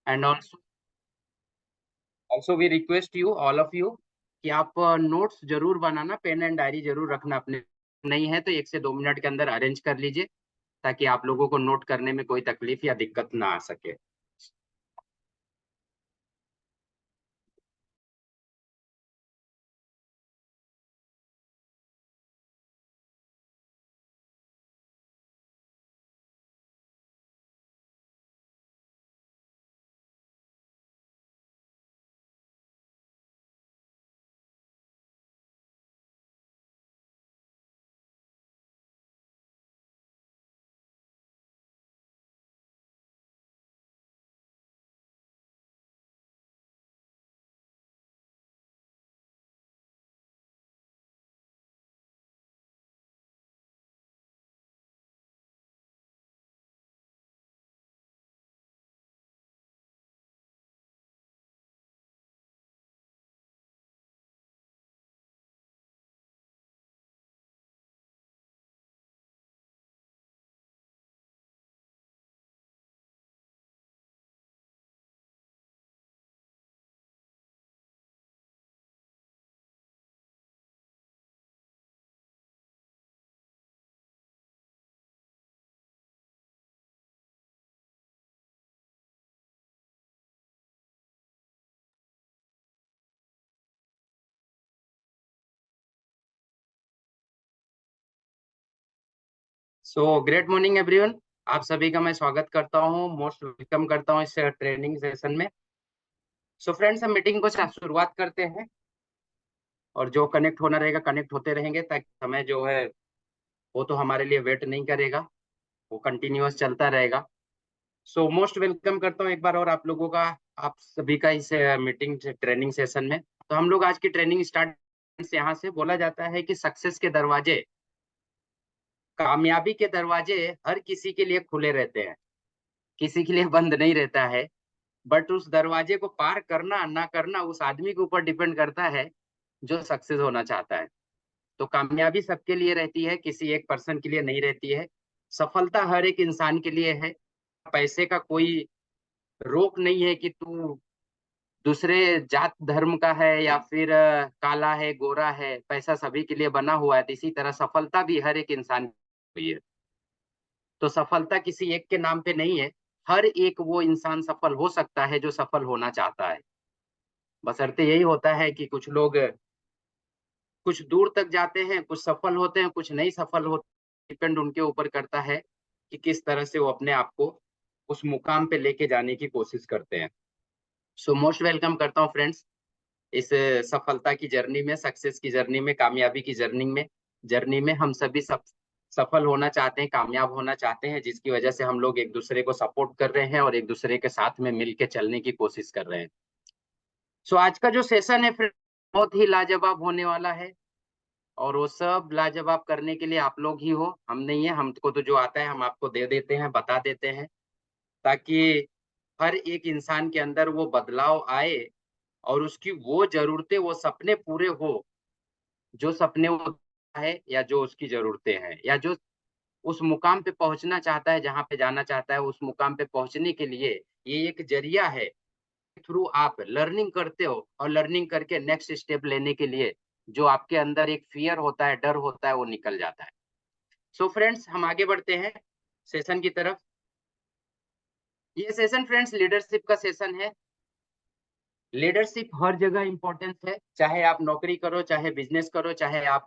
And also we request you all of you कि आप notes जरूर बनाना, पेन एंड डायरी जरूर रखना अपने। नहीं है तो 1 से 2 मिनट के अंदर अरेंज कर लीजिए, ताकि आप लोगों को नोट करने में कोई तकलीफ या दिक्कत ना आ सके। So great morning everyone. आप सभी का मैं स्वागत करता हूँ, मोस्ट वेलकम करता हूँ इस ट्रेनिंग सेशन में। सो फ्रेंड्स, हम मीटिंग को शुरुआत करते हैं, और जो कनेक्ट होना रहेगा कनेक्ट होते रहेंगे, ताकि समय जो है वो तो हमारे लिए वेट नहीं करेगा, वो कंटिन्यूअस चलता रहेगा। सो मोस्ट वेलकम करता हूँ एक बार और आप लोगों का, आप सभी का इस मीटिंग ट्रेनिंग सेशन में। तो हम लोग आज की ट्रेनिंग स्टार्ट यहाँ से बोला जाता है कि सक्सेस के दरवाजे, कामयाबी के दरवाजे हर किसी के लिए खुले रहते हैं, किसी के लिए बंद नहीं रहता है। बट उस दरवाजे को पार करना ना करना उस आदमी के ऊपर डिपेंड करता है जो सक्सेस होना चाहता है। तो कामयाबी सबके लिए रहती है, किसी एक पर्सन के लिए नहीं रहती है। सफलता हर एक इंसान के लिए है। पैसे का कोई रोक नहीं है कि तू दूसरे जात धर्म का है या फिर काला है गोरा है, पैसा सभी के लिए बना हुआ है। तो इसी तरह सफलता भी हर एक इंसान की हुई है। तो सफलता किसी एक के नाम पे नहीं है, हर एक वो इंसान सफल हो सकता है जो सफल होना चाहता है। बशर्ते यही होता है कि कुछ लोग कुछ दूर तक जाते हैं, कुछ सफल होते हैं, कुछ नहीं सफल होते। डिपेंड उनके ऊपर करता है कि किस तरह से वो अपने आप को उस मुकाम पे लेके जाने की कोशिश करते हैं। सो मोस्ट वेलकम करता हूँ फ्रेंड्स इस सफलता की जर्नी में, सक्सेस की जर्नी में, कामयाबी की जर्नी में हम सभी सफल होना चाहते हैं, कामयाब होना चाहते हैं, जिसकी वजह से हम लोग एक दूसरे को सपोर्ट कर रहे हैं और एक दूसरे के साथ में मिल के चलने की कोशिश कर रहे हैं। सो आज का जो सेशन है फ्रेंड, बहुत ही लाजवाब होने वाला है, और वो सब लाजवाब करने के लिए आप लोग ही हो, हम नहीं है। हमको तो जो आता है हम आपको दे देते हैं, बता देते हैं, ताकि हर एक इंसान के अंदर वो बदलाव आए और उसकी वो जरूरतें, वो सपने पूरे हो, जो सपने वो है या जो उसकी जरूरतें हैं, या जो उस मुकाम पे पहुंचना चाहता है, जहां पे जाना चाहता है, उस मुकाम पे पहुंचने के लिए ये एक जरिया है। थ्रू आप लर्निंग करते हो, और लर्निंग करके नेक्स्ट स्टेप लेने के लिए जो आपके अंदर एक फियर होता है, डर होता है, वो निकल जाता है। सो फ्रेंड्स, हम आगे बढ़ते हैं सेशन की तरफ। ये सेशन फ्रेंड्स लीडरशिप का सेशन है। लीडरशिप हर जगह इंपॉर्टेंस है, चाहे आप नौकरी करो, चाहे बिजनेस करो, चाहे आप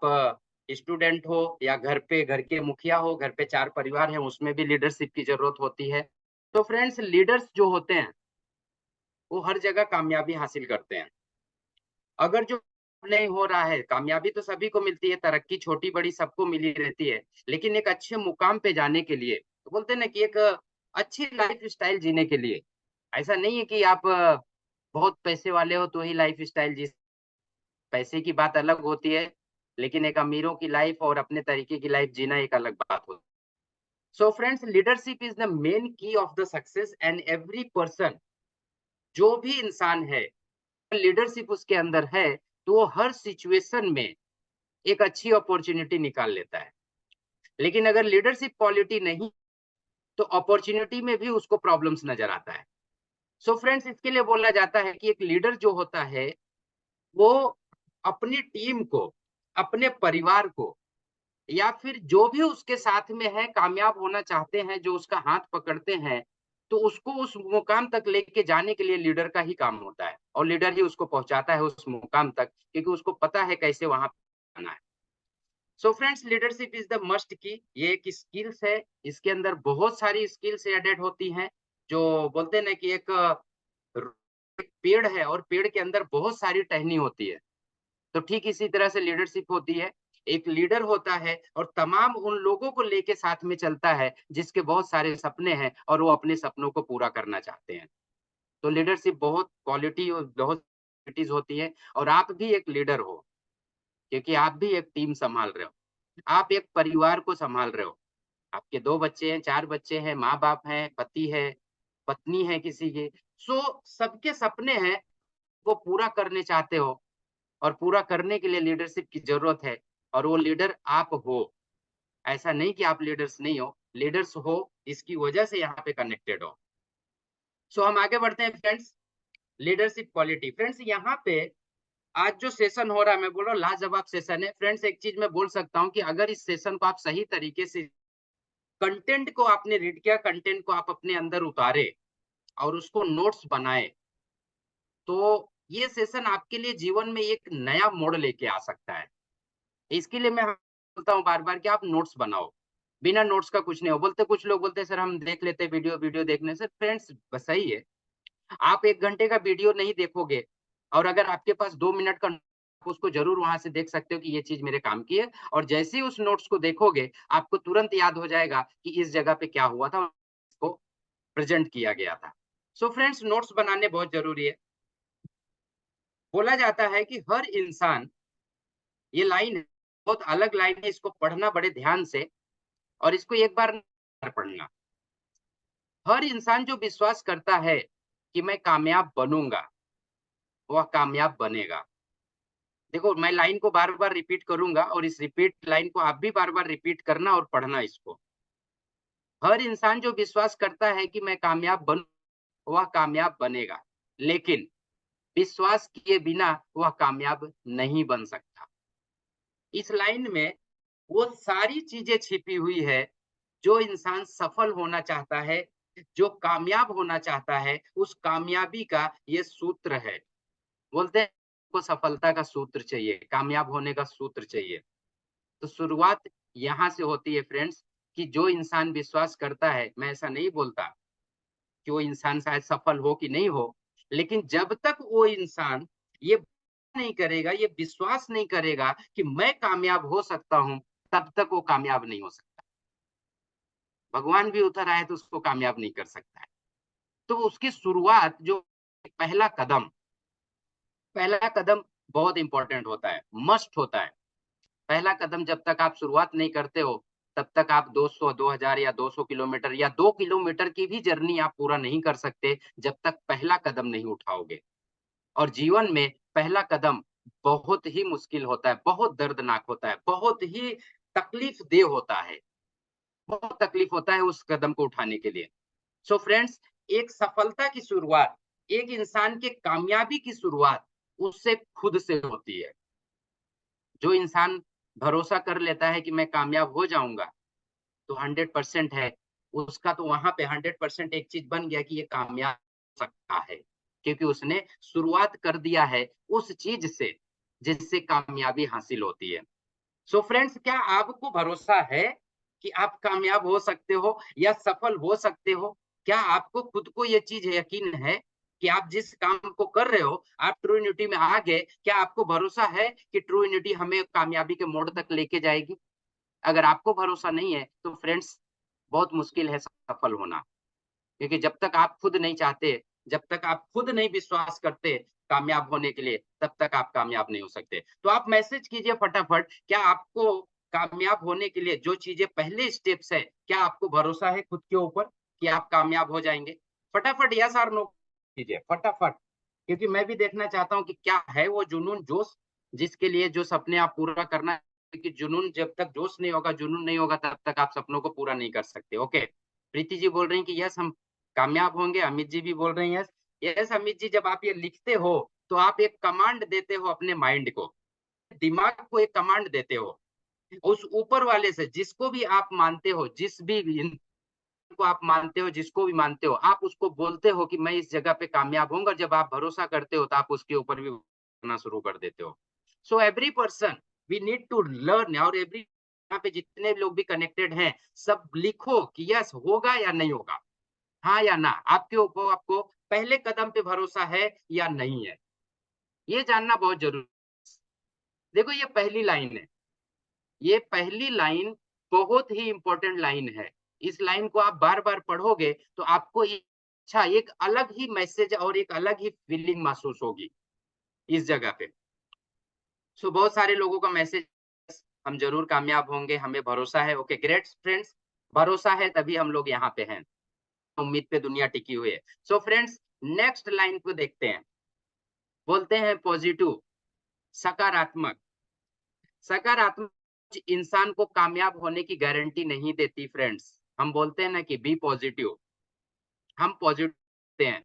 स्टूडेंट हो, या घर पे घर के मुखिया हो, घर पे 4 परिवार है, उसमें भी लीडरशिप की जरूरत होती है। तो फ्रेंड्स, लीडर्स जो होते हैं वो हर जगह कामयाबी हासिल करते हैं। अगर जो नहीं हो रहा है, कामयाबी तो सभी को मिलती है, तरक्की छोटी बड़ी सबको मिली रहती है, लेकिन एक अच्छे मुकाम पे जाने के लिए, तो बोलते हैं ना कि एक अच्छी लाइफ स्टाइल जीने के लिए, ऐसा नहीं है कि आप बहुत पैसे वाले हो तो ही लाइफ स्टाइल जी। पैसे की बात अलग होती है, लेकिन एक अमीरों की लाइफ और अपने तरीके की लाइफ जीना एक अलग बात होती है। So friends, leadership is the main key of the success, and every person, जो भी इंसान है, लीडरशिप उसके अंदर है, तो वो हर सिचुएशन में एक अच्छी अपॉर्चुनिटी निकाल लेता है। लेकिन अगर लीडरशिप क्वालिटी नहीं, तो अपॉर्चुनिटी में भी उसको प्रॉब्लम्स नजर आता है। सो फ्रेंड्स, इसके लिए बोला जाता है कि एक लीडर जो होता है वो अपनी टीम को, अपने परिवार को, या फिर जो भी उसके साथ में है, कामयाब होना चाहते हैं, जो उसका हाथ पकड़ते हैं, तो उसको उस मुकाम तक लेके जाने के लिए लीडर का ही काम होता है, और लीडर ही उसको पहुंचाता है उस मुकाम तक, क्योंकि उसको पता है कैसे वहां आना है। So friends, leadership is the must की, ये एक स्किल्स है। इसके अंदर बहुत सारी स्किल्स एडेड होती हैं। जो बोलते हैं ना कि एक पेड़ है और पेड़ के अंदर बहुत सारी टहनी होती है, तो ठीक इसी तरह से लीडरशिप होती है। एक लीडर होता है और तमाम उन लोगों को लेके साथ में चलता है जिसके बहुत सारे सपने हैं और वो अपने सपनों को पूरा करना चाहते हैं। तो लीडरशिप बहुत क्वालिटी और बहुत क्वालिटीज होती है, और आप भी एक लीडर हो, क्योंकि आप भी एक टीम संभाल रहे हो, आप एक परिवार को संभाल रहे हो। आपके 2 बच्चे हैं, 4 बच्चे हैं, माँ-बाप हैं, पति है, पत्नी है किसी की। सो सबके सपने हैं, वो पूरा करने चाहते हो, और पूरा करने के लिए लीडरशिप की ज़रूरत है, और वो लीडर आप हो। ऐसा नहीं कि आप लीडर्स नहीं हो, लीडर्स हो, इसकी वजह से यहाँ पे कनेक्टेड हो। सो हम आगे बढ़ते हैं फ्रेंड्स, लीडरशिप क्वालिटी। फ्रेंड्स, यहाँ पे आज जो सेशन हो रहा है, मैं बोल रहा हूँ लाजवाब सेशन है। फ्रेंड्स, एक चीज़ मैं बोल सकता हूँ कि अगर इस सेशन को आप सही तरीके से कंटेंट को आपने रीड किया, कंटेंट को आप अपने अंदर उतारे और उसको नोट्स बनाए, तो ये सेशन आपके लिए जीवन में एक नया मोड़ लेके आ सकता है। इसके लिए मैं बोलता हूँ बार-बार कि आप नोट्स बनाओ। बिना नोट्स का कुछ नहीं हो। बोलते कुछ लोग बोलते हैं सर हम देख लेते हैं वीडियो, वीडियो देखने से। फ्रेंड्स, बस सही है। आप 1 घंटे का वीडियो नहीं देखोगे, और अगर आपके पास 2 मिनट का, आप उसको ज़रूर वहाँ से देख सकते हो कि ये चीज़ मेरे काम की है, और जैसे ही उस नोट्स को देखोगे, आपको तुरंत याद हो जाएगा कि इस जगह पे क्या हुआ था, उसको प्रेज़ेंट किया गया था। सो फ्रेंड्स, नोट्स बनाने बहुत ज़रूरी है। बोला जाता है कि हर इंसान, ये लाइन है, बहुत अलग लाइन है, इसको पढ़ना बड़े ध्यान से, और इसको एक बार नहीं पढ़ना। हर इंसान जो विश्वास करता है कि मैं कामयाब बनूँगा, वह कामयाब बनेगा। देखो, मैं लाइन को बार-बार रिपीट करूँगा, और इस रिपीट लाइन को आप भी बार-बार रिपीट करना और पढ़ना इसको। हर इंसान जो विश्वास करता है कि मैं कामयाब बनूँ, वह कामयाब बनेगा। लेकिन विश्वास किए बिना वह कामयाब नहीं बन सकता। इस लाइन में वो सारी चीज़ें छिपी हुई है, जो इंसान सफल होना चाहता है, जो कामयाब होना चाहता है, उस कामयाबी का ये सूत्र है। बोलते हैं को सफलता का सूत्र चाहिए, कामयाब होने का सूत्र चाहिए। तो शुरुआत यहाँ से होती है फ्रेंड्स, कि जो इंसान विश्वास करता है, मैं ऐसा नहीं बोलता कि वो इंसान शायद सफल हो कि नहीं हो, लेकिन जब तक वो इंसान ये नहीं करेगा, ये विश्वास नहीं करेगा कि मैं कामयाब हो सकता हूँ, तब तक वो कामयाब नहीं हो सकता। भगवान भी उतर आए तो उसको कामयाब नहीं कर सकता है। तो उसकी शुरुआत जो पहला कदम, पहला कदम बहुत इम्पोर्टेंट होता है, मस्ट होता है। पहला कदम जब तक आप शुरुआत नहीं करते हो, तब तक आप 200, 2000 या 200 किलोमीटर या 2 किलोमीटर की भी जर्नी आप पूरा नहीं कर सकते, जब तक पहला कदम नहीं उठाओगे। और जीवन में पहला कदम बहुत ही मुश्किल होता है, बहुत दर्दनाक होता है, बहुत ही तकलीफ़देह होता है। बहुत तकलीफ़ होता है उस कदम को उठाने के लिए। सो फ्रेंड्स, एक सफलता की शुरुआत, एक इंसान के कामयाबी की शुरुआत उससे खुद से होती है। जो इंसान भरोसा कर लेता है कि मैं कामयाब हो जाऊँगा, तो 100% है, उसका तो वहाँ पे 100% एक चीज़ बन गया कि ये कामयाब हो सकता है, क्योंकि उसने शुरुआत कर दिया है उस चीज़ से, जिससे कामयाबी हासिल होती है। सो फ्रेंड्स, क्या आपको भरोसा है कि आप कामयाब हो सकते हो या सफल हो सकते हो? क्या आपको खुद को ये चीज़ यकीन है कि आप जिस काम को कर रहे हो, आप ट्रू यूनिटी में आ गए? क्या आपको भरोसा है कि ट्रू यूनिटी हमें कामयाबी के मोड़ तक लेके जाएगी? अगर आपको भरोसा नहीं है, तो फ्रेंड्स, बहुत मुश्किल है सफल होना। क्योंकि जब तक आप खुद नहीं चाहते, जब तक आप खुद नहीं विश्वास करते कामयाब होने के लिए, तब तक आप कामयाब नहीं हो सकते। तो आप मैसेज कीजिए फटाफट, क्या आपको कामयाब होने के लिए जो चीज़ें पहले स्टेप्स है, क्या आपको भरोसा है खुद के ऊपर कि आप कामयाब हो जाएँगे? फटाफट यस और नो कीजिए, फटाफट। क्योंकि मैं भी देखना चाहता हूँ कि क्या है वो जुनून, जोश, जिसके लिए जो सपने आप पूरा करना, क्योंकि जुनून जब तक जोश नहीं होगा, जुनून नहीं होगा, तब तक आप सपनों को पूरा नहीं कर सकते। ओके। प्रीति जी बोल रही हैं कि यस हम कामयाब होंगे, अमित जी भी बोल रहे हैं यस। यस अमित जी, जब आप ये लिखते हो तो आप एक कमांड देते हो अपने माइंड को, दिमाग को एक कमांड देते हो, उस ऊपर वाले से, जिसको भी आप मानते हो, जिस भी को आप मानते हो, जिसको भी मानते हो, आप उसको बोलते हो कि मैं इस जगह पे कामयाब होऊंगा। जब आप भरोसा करते हो तो आप उसके ऊपर भी करना शुरू कर देते हो। So every person we need to learn, और एवरी यहाँ पे जितने लोग भी कनेक्टेड हैं, सब लिखो कि यस होगा या नहीं होगा, हाँ या ना, आपके ऊपर आपको पहले कदम पे भरोसा है या नहीं है, ये जानना बहुत जरूरी। देखो ये पहली लाइन है, ये पहली लाइन बहुत ही इंपॉर्टेंट लाइन है। इस लाइन को आप बार बार पढ़ोगे तो आपको अच्छा एक अलग ही मैसेज और एक अलग ही फीलिंग महसूस होगी इस जगह पे। सो बहुत सारे लोगों का मैसेज, हम जरूर कामयाब होंगे, हमें भरोसा है। ओके ग्रेट फ्रेंड्स, भरोसा है तभी हम लोग यहाँ पे हैं, उम्मीद पे दुनिया टिकी हुई है। सो फ्रेंड्स, नेक्स्ट लाइन को देखते हैं। बोलते हैं पॉजिटिव, सकारात्मक। सकारात्मक इंसान को कामयाब होने की गारंटी नहीं देती फ्रेंड्स। हम बोलते हैं ना कि बी पॉजिटिव, हम पॉजिटिव हैं,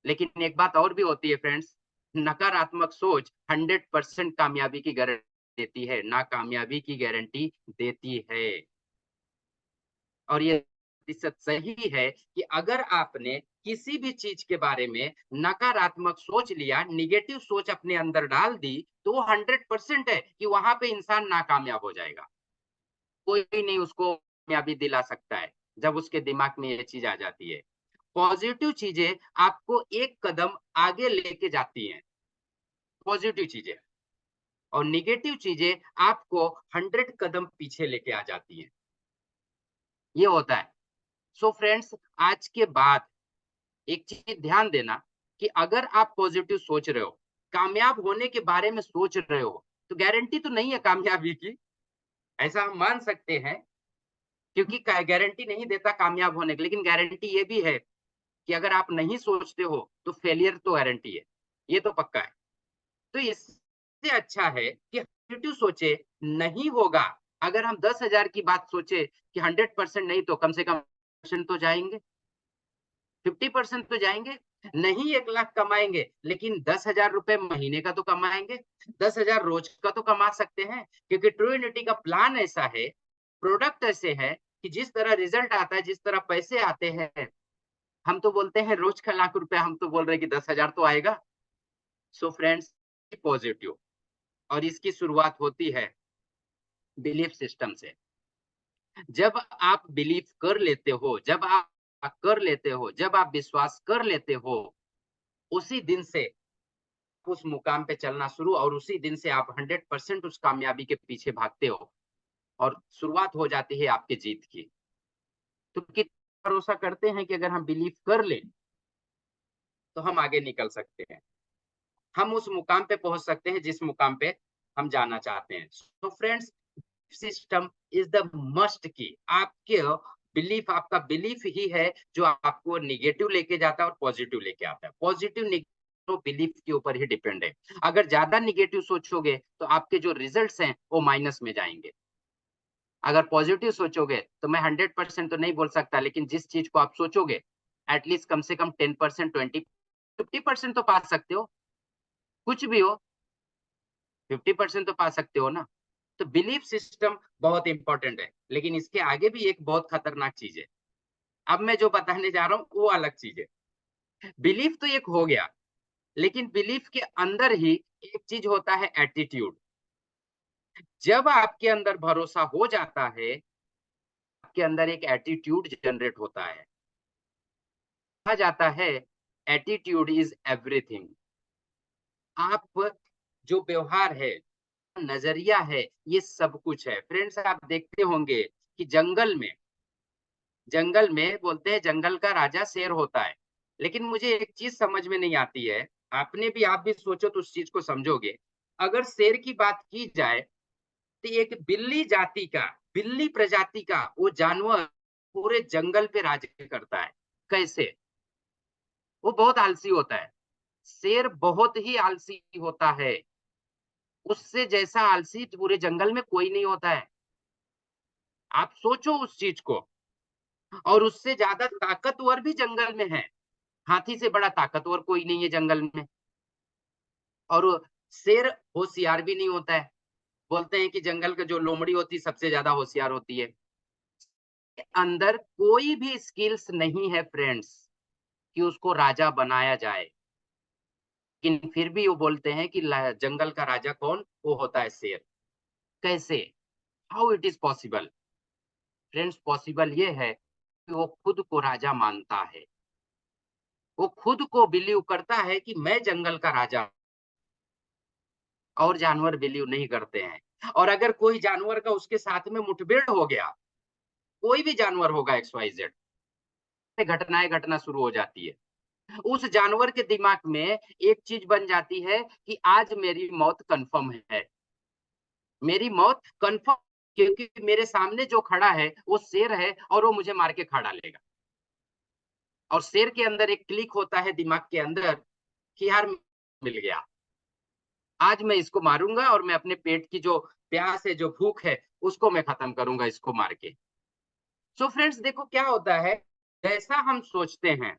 लेकिन एक बात और भी होती है फ्रेंड्स, नकारात्मक सोच 100% कामयाबी की गारंटी देती है, ना कामयाबी की गारंटी देती है। और ये प्रतिशत सही है कि अगर आपने किसी भी चीज के बारे में नकारात्मक सोच लिया, निगेटिव सोच अपने अंदर डाल दी, तो वो 100% है कि वहां पे इंसान नाकामयाब हो जाएगा। कोई भी नहीं उसको कामयाबी दिला सकता है जब उसके दिमाग में ये चीज आ जाती है। पॉजिटिव चीजें आपको एक कदम आगे लेके जाती हैं, पॉजिटिव चीजें, और निगेटिव चीजें आपको 100 कदम पीछे लेके आ जाती हैं। ये होता है। सो फ्रेंड्स, आज के बाद एक चीज ध्यान देना कि अगर आप पॉजिटिव सोच रहे हो, कामयाब होने के बारे में सोच रहे हो, तो गारंटी तो नहीं है कामयाबी की, ऐसा हम मान सकते हैं, क्योंकि गारंटी नहीं देता कामयाब होने की, लेकिन गारंटी ये भी है कि अगर आप नहीं सोचते हो तो फेलियर तो गारंटी है, ये तो पक्का है। तो इससे अच्छा है कि पॉजिटिव सोचे, नहीं होगा। अगर हम 10,000 की बात सोचे कि 100% नहीं तो कम से कम परसेंट तो जाएंगे, 50% तो जाएंगे। नहीं 1 लाख कमाएंगे, लेकिन 10,000 रुपए महीने का तो कमाएंगे, 10,000 रोज का तो कमा सकते हैं, क्योंकि ट्रू यूनिटी का प्लान ऐसा है, प्रोडक्ट ऐसे है कि जिस तरह रिजल्ट आता है, जिस तरह पैसे आते हैं, हम तो बोलते हैं रोज का 1 लाख रुपए, हम तो बोल रहे हैं कि 10,000 तो आएगा। सो फ्रेंड्स, पॉजिटिव, और इसकी शुरुआत होती है बिलीफ सिस्टम से। जब आप बिलीव कर लेते हो, जब आप कर लेते हो, जब आप विश्वास कर लेते हो, उसी दिन से उस मुकाम पे चलना शुरू, और उसी दिन से आप 100% उस कामयाबी के पीछे भागते हो, और शुरुआत हो जाती है आपके जीत की। तो कितना भरोसा करते हैं कि अगर हम बिलीव कर लें तो हम आगे निकल सकते हैं, हम उस मुकाम पे पहुंच सकते हैं जिस मुकाम पे हम जाना चाहते हैं। तो friends, system is the must की। आपके बिलीफ, आपका बिलीफ ही है जो आपको निगेटिव लेके जाता है और पॉजिटिव लेके आता है। पॉजिटिव निगेटिव बिलीफ के ऊपर ही डिपेंड है। अगर ज्यादा निगेटिव सोचोगे तो आपके जो रिजल्ट्स हैं वो माइनस में जाएंगे। अगर पॉजिटिव सोचोगे तो मैं 100% तो नहीं बोल सकता, लेकिन जिस चीज को आप सोचोगे एटलीस्ट कम से कम 10%, 20, 50% तो पा सकते हो। कुछ भी हो, 50% तो पा सकते हो ना। तो बिलीफ सिस्टम बहुत इंपॉर्टेंट है, लेकिन इसके आगे भी एक बहुत खतरनाक चीज है। अब मैं जो बताने जा रहा हूँ वो अलग चीज है। बिलीफ तो एक हो गया, लेकिन बिलीफ के अंदर ही एक चीज होता है, एटीट्यूड। जब आपके अंदर भरोसा हो जाता है, आपके अंदर एक एटीट्यूड जनरेट होता है। कहा जाता है एटीट्यूड इज एवरीथिंग। आप जो व्यवहार है, नजरिया है, ये सब कुछ है। फ्रेंड्स, आप देखते होंगे कि जंगल में बोलते हैं जंगल का राजा शेर होता है, लेकिन मुझे एक चीज समझ में नहीं आती है, आप भी सोचो तो उस चीज को समझोगे। अगर शेर की बात की जाए तो एक बिल्ली प्रजाति का वो जानवर पूरे जंगल पे राज करता है। कैसे? वो बहुत आलसी होता है, शेर बहुत ही आलसी होता है, उससे जैसा आलसी पूरे जंगल में कोई नहीं होता है। आप सोचो उस चीज को, और उससे ज्यादा ताकतवर भी जंगल में है, हाथी से बड़ा ताकतवर कोई नहीं है जंगल में। और शेर होशियार भी नहीं होता है। बोलते हैं कि जंगल का जो लोमड़ी होती है सबसे ज्यादा होशियार होती है। अंदर कोई भी स्किल्स नहीं है फ्रेंड्स कि उसको राजा बनाया जाए। लेकिन फिर भी वो बोलते हैं कि जंगल का राजा कौन, वो होता है शेर। कैसे? How it is possible? Friends, possible ये है कि वो खुद को राजा मानता है। वो खुद को बिलीव करता है कि मैं जंगल का राजा हूं। और जानवर बिलीव नहीं करते हैं। और अगर कोई जानवर का उसके साथ में मुठभेड़ हो गया, कोई भी जानवर होगा XYZ, घटनाएं घटना शुरू हो जाती है। उस जानवर के दिमाग में एक चीज बन जाती है कि आज मेरी मौत कंफर्म है। मेरी मौत कंफर्म, क्योंकि मेरे सामने जो खड़ा है वो शेर है और वो मुझे मार के खा डालेगा। और शेर के अंदर एक क्लिक होता है दिमाग के अंदर कि यार मिल गया, आज मैं इसको मारूंगा और मैं अपने पेट की जो प्यास है, जो भूख है, उसको मैं खत्म करूंगा इसको मार के। सो फ्रेंड्स, देखो क्या होता है, जैसा हम सोचते हैं,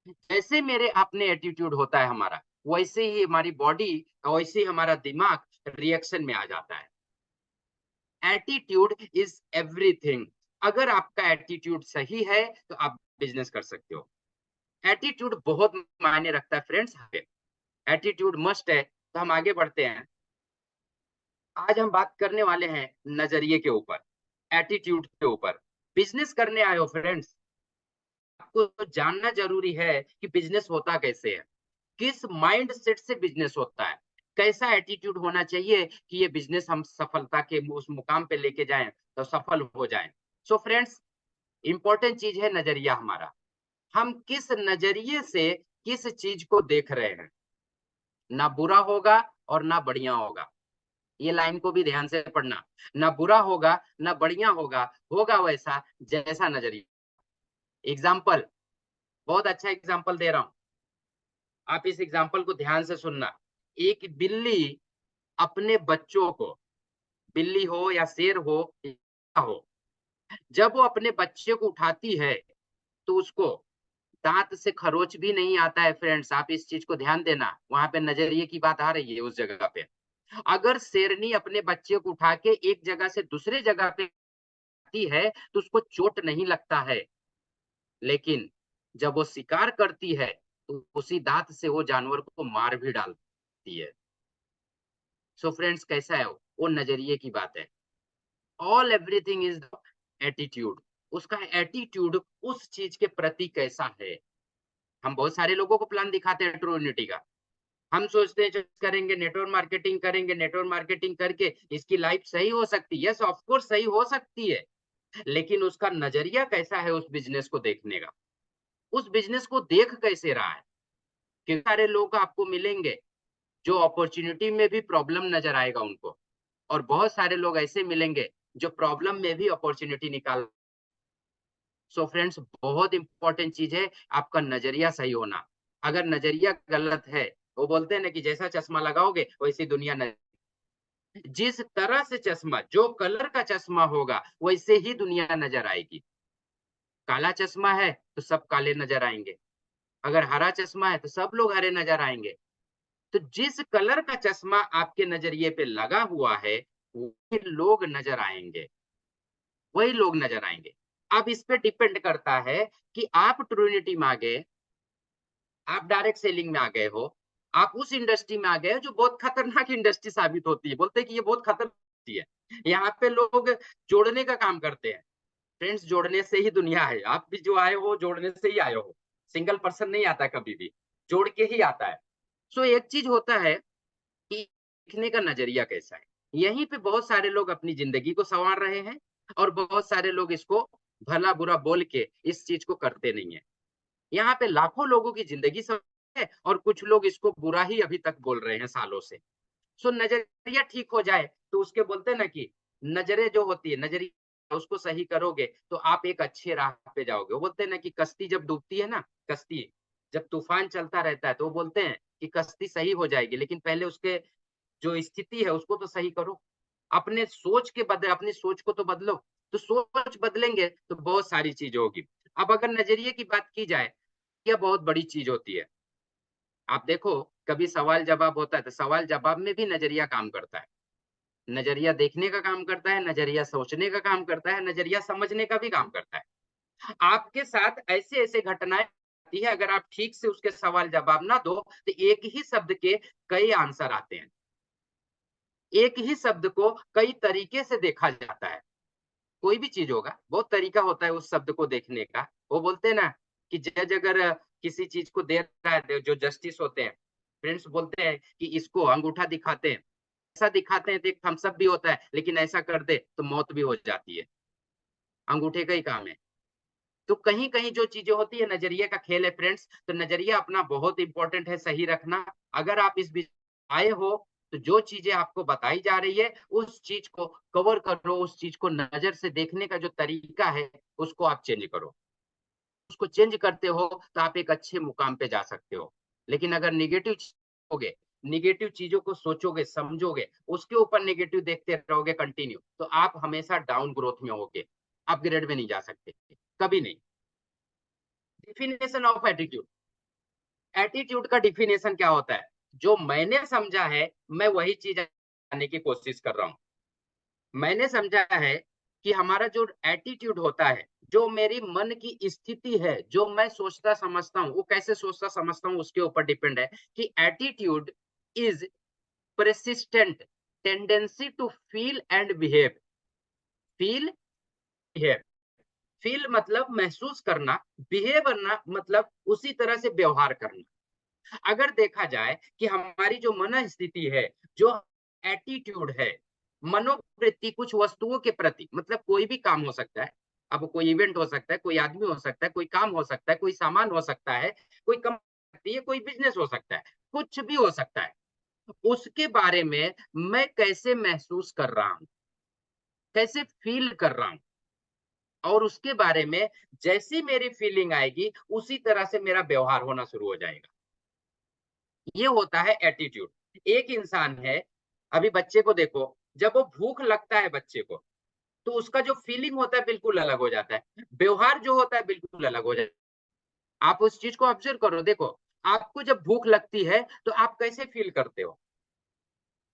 जैसे मेरे अपने एटीट्यूड होता है हमारा, वैसे ही हमारी बॉडी, वैसे ही हमारा दिमाग रिएक्शन में आ जाता है। Attitude is everything. अगर आपका एटीट्यूड सही है तो आप बिजनेस कर सकते हो। एटीट्यूड बहुत मायने रखता है फ्रेंड्स। एटीट्यूड मस्ट है। तो हम आगे बढ़ते हैं। आज हम बात करने वाले हैं नजरिए के ऊपर, एटीट्यूड के ऊपर। बिजनेस करने आए हो फ्रेंड्स, आपको जानना जरूरी है कि बिजनेस होता कैसे है, किस माइंड सेट से बिजनेस होता है, कैसा एटीट्यूड होना चाहिए कि ये बिजनेस हम सफलता के उस मुकाम पे लेके जाएं, तो सफल हो जाएं। सो फ्रेंड्स, इंपॉर्टेंट चीज है नजरिया हमारा। हम किस नजरिए से किस चीज को देख रहे हैं। ना बुरा होगा और ना बढ़िया होगा। ये लाइन को भी ध्यान से पढ़ना। ना बुरा होगा ना बढ़िया होगा, होगा वैसा जैसा नजरिया। एग्जाम्पल, बहुत अच्छा एग्जाम्पल दे रहा हूं, आप इस एग्जाम्पल को ध्यान से सुनना। एक बिल्ली अपने बच्चों को, बिल्ली हो या शेर हो या हो, जब वो अपने बच्चे को उठाती है तो उसको दांत से खरोच भी नहीं आता है। फ्रेंड्स, आप इस चीज को ध्यान देना, वहां पे नजरिए की बात आ रही है उस जगह पे। अगर शेरनी अपने बच्चे को उठा के एक जगह से दूसरे जगह पे आती है तो उसको चोट नहीं लगता है। लेकिन जब वो शिकार करती है तो उसी दांत से वो जानवर को मार भी डालती है। सो फ्रेंड्स, कैसा है वो नजरिए की बात है। All everything is attitude. उसका एटीट्यूड उस चीज के प्रति कैसा है। हम बहुत सारे लोगों को प्लान दिखाते हैं ट्रू यूनिटी का। हम सोचते हैं करेंगे नेटवर्क मार्केटिंग, करेंगे नेटवर्क मार्केटिंग करके इसकी लाइफ सही हो सकती है। यस, ऑफ कोर्स सही हो सकती है। लेकिन उसका नजरिया कैसा है उस बिजनेस को देखने का, उस बिजनेस को देख कैसे रहा है। क्योंकि सारे लोग आपको मिलेंगे जो अपॉर्चुनिटी में भी प्रॉब्लम नजर आएगा उनको, और बहुत सारे लोग ऐसे मिलेंगे जो प्रॉब्लम में भी अपॉर्चुनिटी निकाल। सो फ्रेंड्स, बहुत इंपॉर्टेंट चीज है आपका नजरिया सही होना। अगर नजरिया गलत है, वो बोलते हैं ना कि जैसा चश्मा लगाओगे वैसी दुनिया नजर, जिस तरह से चश्मा, जो कलर का चश्मा होगा वैसे ही दुनिया नजर आएगी। काला चश्मा है तो सब काले नजर आएंगे, अगर हरा चश्मा है तो सब लोग हरे नजर आएंगे। तो जिस कलर का चश्मा आपके नजरिए पे लगा हुआ है वही लोग नजर आएंगे, वही लोग नजर आएंगे। अब इस पे डिपेंड करता है कि आप ट्रूनिटी में आ गए, आप डायरेक्ट सेलिंग में आ गए हो, आप उस इंडस्ट्री में आ गए हो जो बहुत खतरनाक इंडस्ट्री साबित होती है। बोलते हैं कि ये बहुत खतरनाक इंडस्ट्री है, यहाँ पे लोग जोड़ने का काम करते हैं। फ्रेंड्स, जोड़ने से ही दुनिया है। आप भी जो आए हो जोड़ने से ही आए हो। सिंगल पर्सन नहीं आता कभी भी, जोड़ के ही आता है। सो एक चीज होता है कि देखने का नजरिया कैसा है। यहीं पे बहुत सारे लोग अपनी जिंदगी को संवार रहे हैं और बहुत सारे लोग इसको भला बुरा बोल के इस चीज को करते नहीं है। यहाँ पे लाखों लोगों की जिंदगी संवर है और कुछ लोग इसको बुरा ही अभी तक बोल रहे हैं सालों से। सो नजरिया ठीक हो जाए तो उसके बोलते हैं ना कि नजरें जो होती है, नजरिया उसको सही करोगे तो आप एक अच्छे राह पे जाओगे। वो बोलते हैं ना कि कश्ती जब डूबती है ना, कश्ती जब तूफान चलता रहता है तो वो बोलते हैं कि कश्ती सही हो जाएगी, लेकिन पहले उसके जो स्थिति है उसको तो सही करो। अपने सोच के बदले, अपनी सोच को तो बदलो। तो सोच बदलेंगे तो बहुत सारी चीज होगी। अब अगर नजरिए की बात की जाए नजरिया बहुत बड़ी चीज होती है। आप देखो, कभी सवाल जवाब होता है तो सवाल जवाब में भी नजरिया काम करता है। नजरिया देखने का काम करता है, नजरिया सोचने का काम करता है, नजरिया समझने का भी काम करता है। आपके साथ ऐसे ऐसे घटनाएं आती है, अगर आप ठीक से उसके सवाल जवाब ना दो तो एक ही शब्द के कई आंसर आते हैं। एक ही शब्द को कई तरीके से देखा जाता है। कोई भी चीज होगा, बहुत तरीका होता है उस शब्द को देखने का। वो बोलते हैं ना कि जज अगर किसी चीज को दे रहा है, जो जस्टिस होते हैं, फ्रेंड्स बोलते हैं कि इसको अंगूठा दिखाते हैं, ऐसा दिखाते हैं तो एक थम्स अप भी होता है, लेकिन ऐसा कर दे तो मौत भी हो जाती है। अंगूठे का ही काम है। तो कहीं कहीं जो चीजें होती है, नजरिए का खेल है फ्रेंड्स। तो नजरिया अपना बहुत इंपॉर्टेंट है सही रखना। अगर आप इस बीच आए हो तो जो चीजें आपको बताई जा रही है उस चीज को कवर करो, उस चीज को नजर से देखने का जो तरीका है उसको आप चेंज करो। उसको चेंज करते हो तो आप एक अच्छे मुकाम पे जा सकते हो। लेकिन अगर निगेटिव होगे, निगेटिव चीजों को सोचोगे समझोगे, उसके ऊपर निगेटिव देखते रहोगे कंटिन्यू, तो आप हमेशा डाउन ग्रोथ में होगे, अपग्रेड में नहीं जा सकते, कभी नहीं। Definition of attitude. एटीट्यूड का डिफिनेशन क्या होता है? जो मैंने समझा है मैं वही चीज आने की कोशिश कर रहा हूं। मैंने समझा है कि हमारा जो एटीट्यूड होता है, जो मेरी मन की स्थिति है, जो मैं सोचता समझता हूँ, वो कैसे सोचता समझता हूँ उसके ऊपर डिपेंड है। कि attitude is persistent tendency to feel and behave। Feel, behave. Feel मतलब महसूस करना, बिहेव करना मतलब उसी तरह से व्यवहार करना। अगर देखा जाए कि हमारी जो मन स्थिति है, जो एटीट्यूड है, मनोवृत्ति कुछ वस्तुओं के प्रति, मतलब कोई भी काम हो सकता है। अब कोई इवेंट हो सकता है, कोई आदमी हो सकता है, कोई काम हो सकता है, कोई सामान हो सकता है, कोई कंपनी है, कोई बिजनेस हो सकता है, कुछ भी हो सकता है। उसके बारे में मैं कैसे महसूस कर रहा हूं, कैसे फील कर रहा हूं, और उसके बारे में जैसी मेरी फीलिंग आएगी उसी तरह से मेरा व्यवहार होना शुरू हो जाएगा। ये होता है एटीट्यूड। एक इंसान है, अभी बच्चे को देखो, जब वो भूख लगता है बच्चे को, तो उसका जो फीलिंग होता है बिल्कुल अलग हो जाता है, व्यवहार जो होता है बिल्कुल अलग हो जाता है। आप उस चीज को ऑब्जर्व करो, देखो, आपको जब भूख लगती है तो आप कैसे फील करते हो?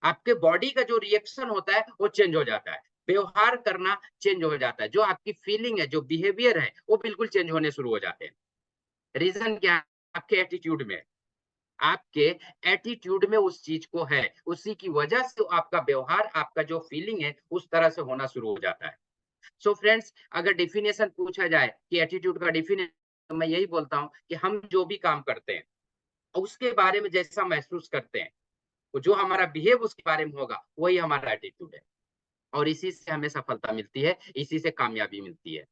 आपके बॉडी का जो रिएक्शन होता है वो चेंज हो जाता है, व्यवहार करना चेंज हो जाता है, जो आपकी फीलिंग है, जो बिहेवियर है, वो बिल्कुल चेंज होने शुरू हो जाते हैं। रीजन क्या है? आपके एटीट्यूड में, आपके एटीट्यूड में उस चीज को है, उसी की वजह से आपका व्यवहार, आपका जो फीलिंग है उस तरह से होना शुरू हो जाता है। सो फ्रेंड्स, अगर डिफिनेशन पूछा जाए कि एटीट्यूड का डिफिनेशन, तो मैं यही बोलता हूं कि हम जो भी काम करते हैं उसके बारे में जैसा महसूस करते हैं, जो हमारा बिहेव उसके बारे में होगा, वही हमारा एटीट्यूड है। और इसी से हमें सफलता मिलती है, इसी से कामयाबी मिलती है।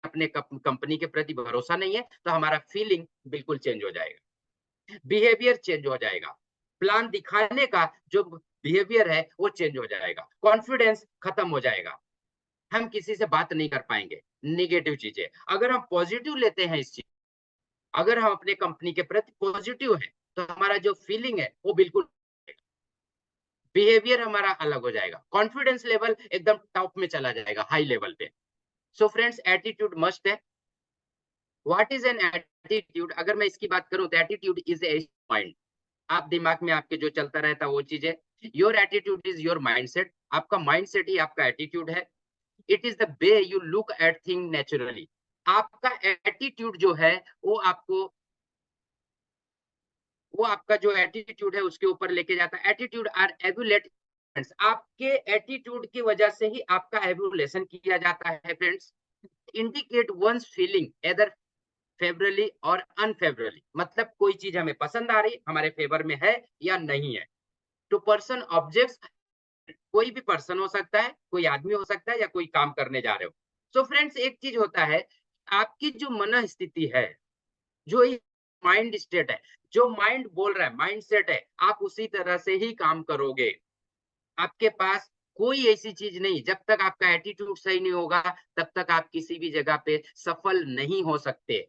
अपने कंपनी के प्रति भरोसा नहीं है तो हमारा फीलिंग बिल्कुल चेंज हो जाएगा, बिहेवियर चेंज हो जाएगा, प्लान दिखाने का जो बिहेवियर है वो चेंज हो जाएगा, कॉन्फिडेंस खत्म हो जाएगा, हम किसी से बात नहीं कर पाएंगे। निगेटिव चीजें अगर हम पॉजिटिव लेते हैं इस चीज, अगर हम अपने कंपनी के प्रति पॉजिटिव है, तो हमारा जो फीलिंग है वो बिल्कुल, बिहेवियर हमारा अलग हो जाएगा, कॉन्फिडेंस लेवल एकदम टॉप में चला जाएगा, हाई लेवल पे। सो फ्रेंड्स, एटीट्यूड मस्ट है। What is an attitude? अगर मैं इसकी बात करूं तो एटीट्यूड इज ए माइंड। आप दिमाग में आपके जो चलता रहता है वो चीजें, your attitude is your mindset. आपका माइंडसेट ही आपका एटीट्यूड है। It is the way you look at thing naturally. आपका एटीट्यूड जो है वो आपको, वो आपका जो एटीट्यूड है उसके ऊपर लेके जाता है। Attitude are evaluate. आपके एटीट्यूड की वजह से ही आपका एवुलेशन किया जाता है friends. Indicate one's feeling either favourably और अनफेवरली, मतलब कोई चीज हमें पसंद आ रही, हमारे फेवर में है या नहीं है। टू पर्सन ऑब्जेक्ट्स, कोई भी पर्सन हो सकता है, कोई आदमी हो सकता है, या कोई काम करने जा रहे हो। सो फ्रेंड्स, एक चीज होता है, आपकी जो मन स्थिति है, जो माइंड स्टेट है, जो माइंड बोल रहा है, माइंड सेट है, आप उसी तरह से ही काम करोगे। आपके पास कोई ऐसी चीज नहीं, जब तक आपका एटीट्यूड सही नहीं होगा तब तक आप किसी भी जगह पे सफल नहीं हो सकते।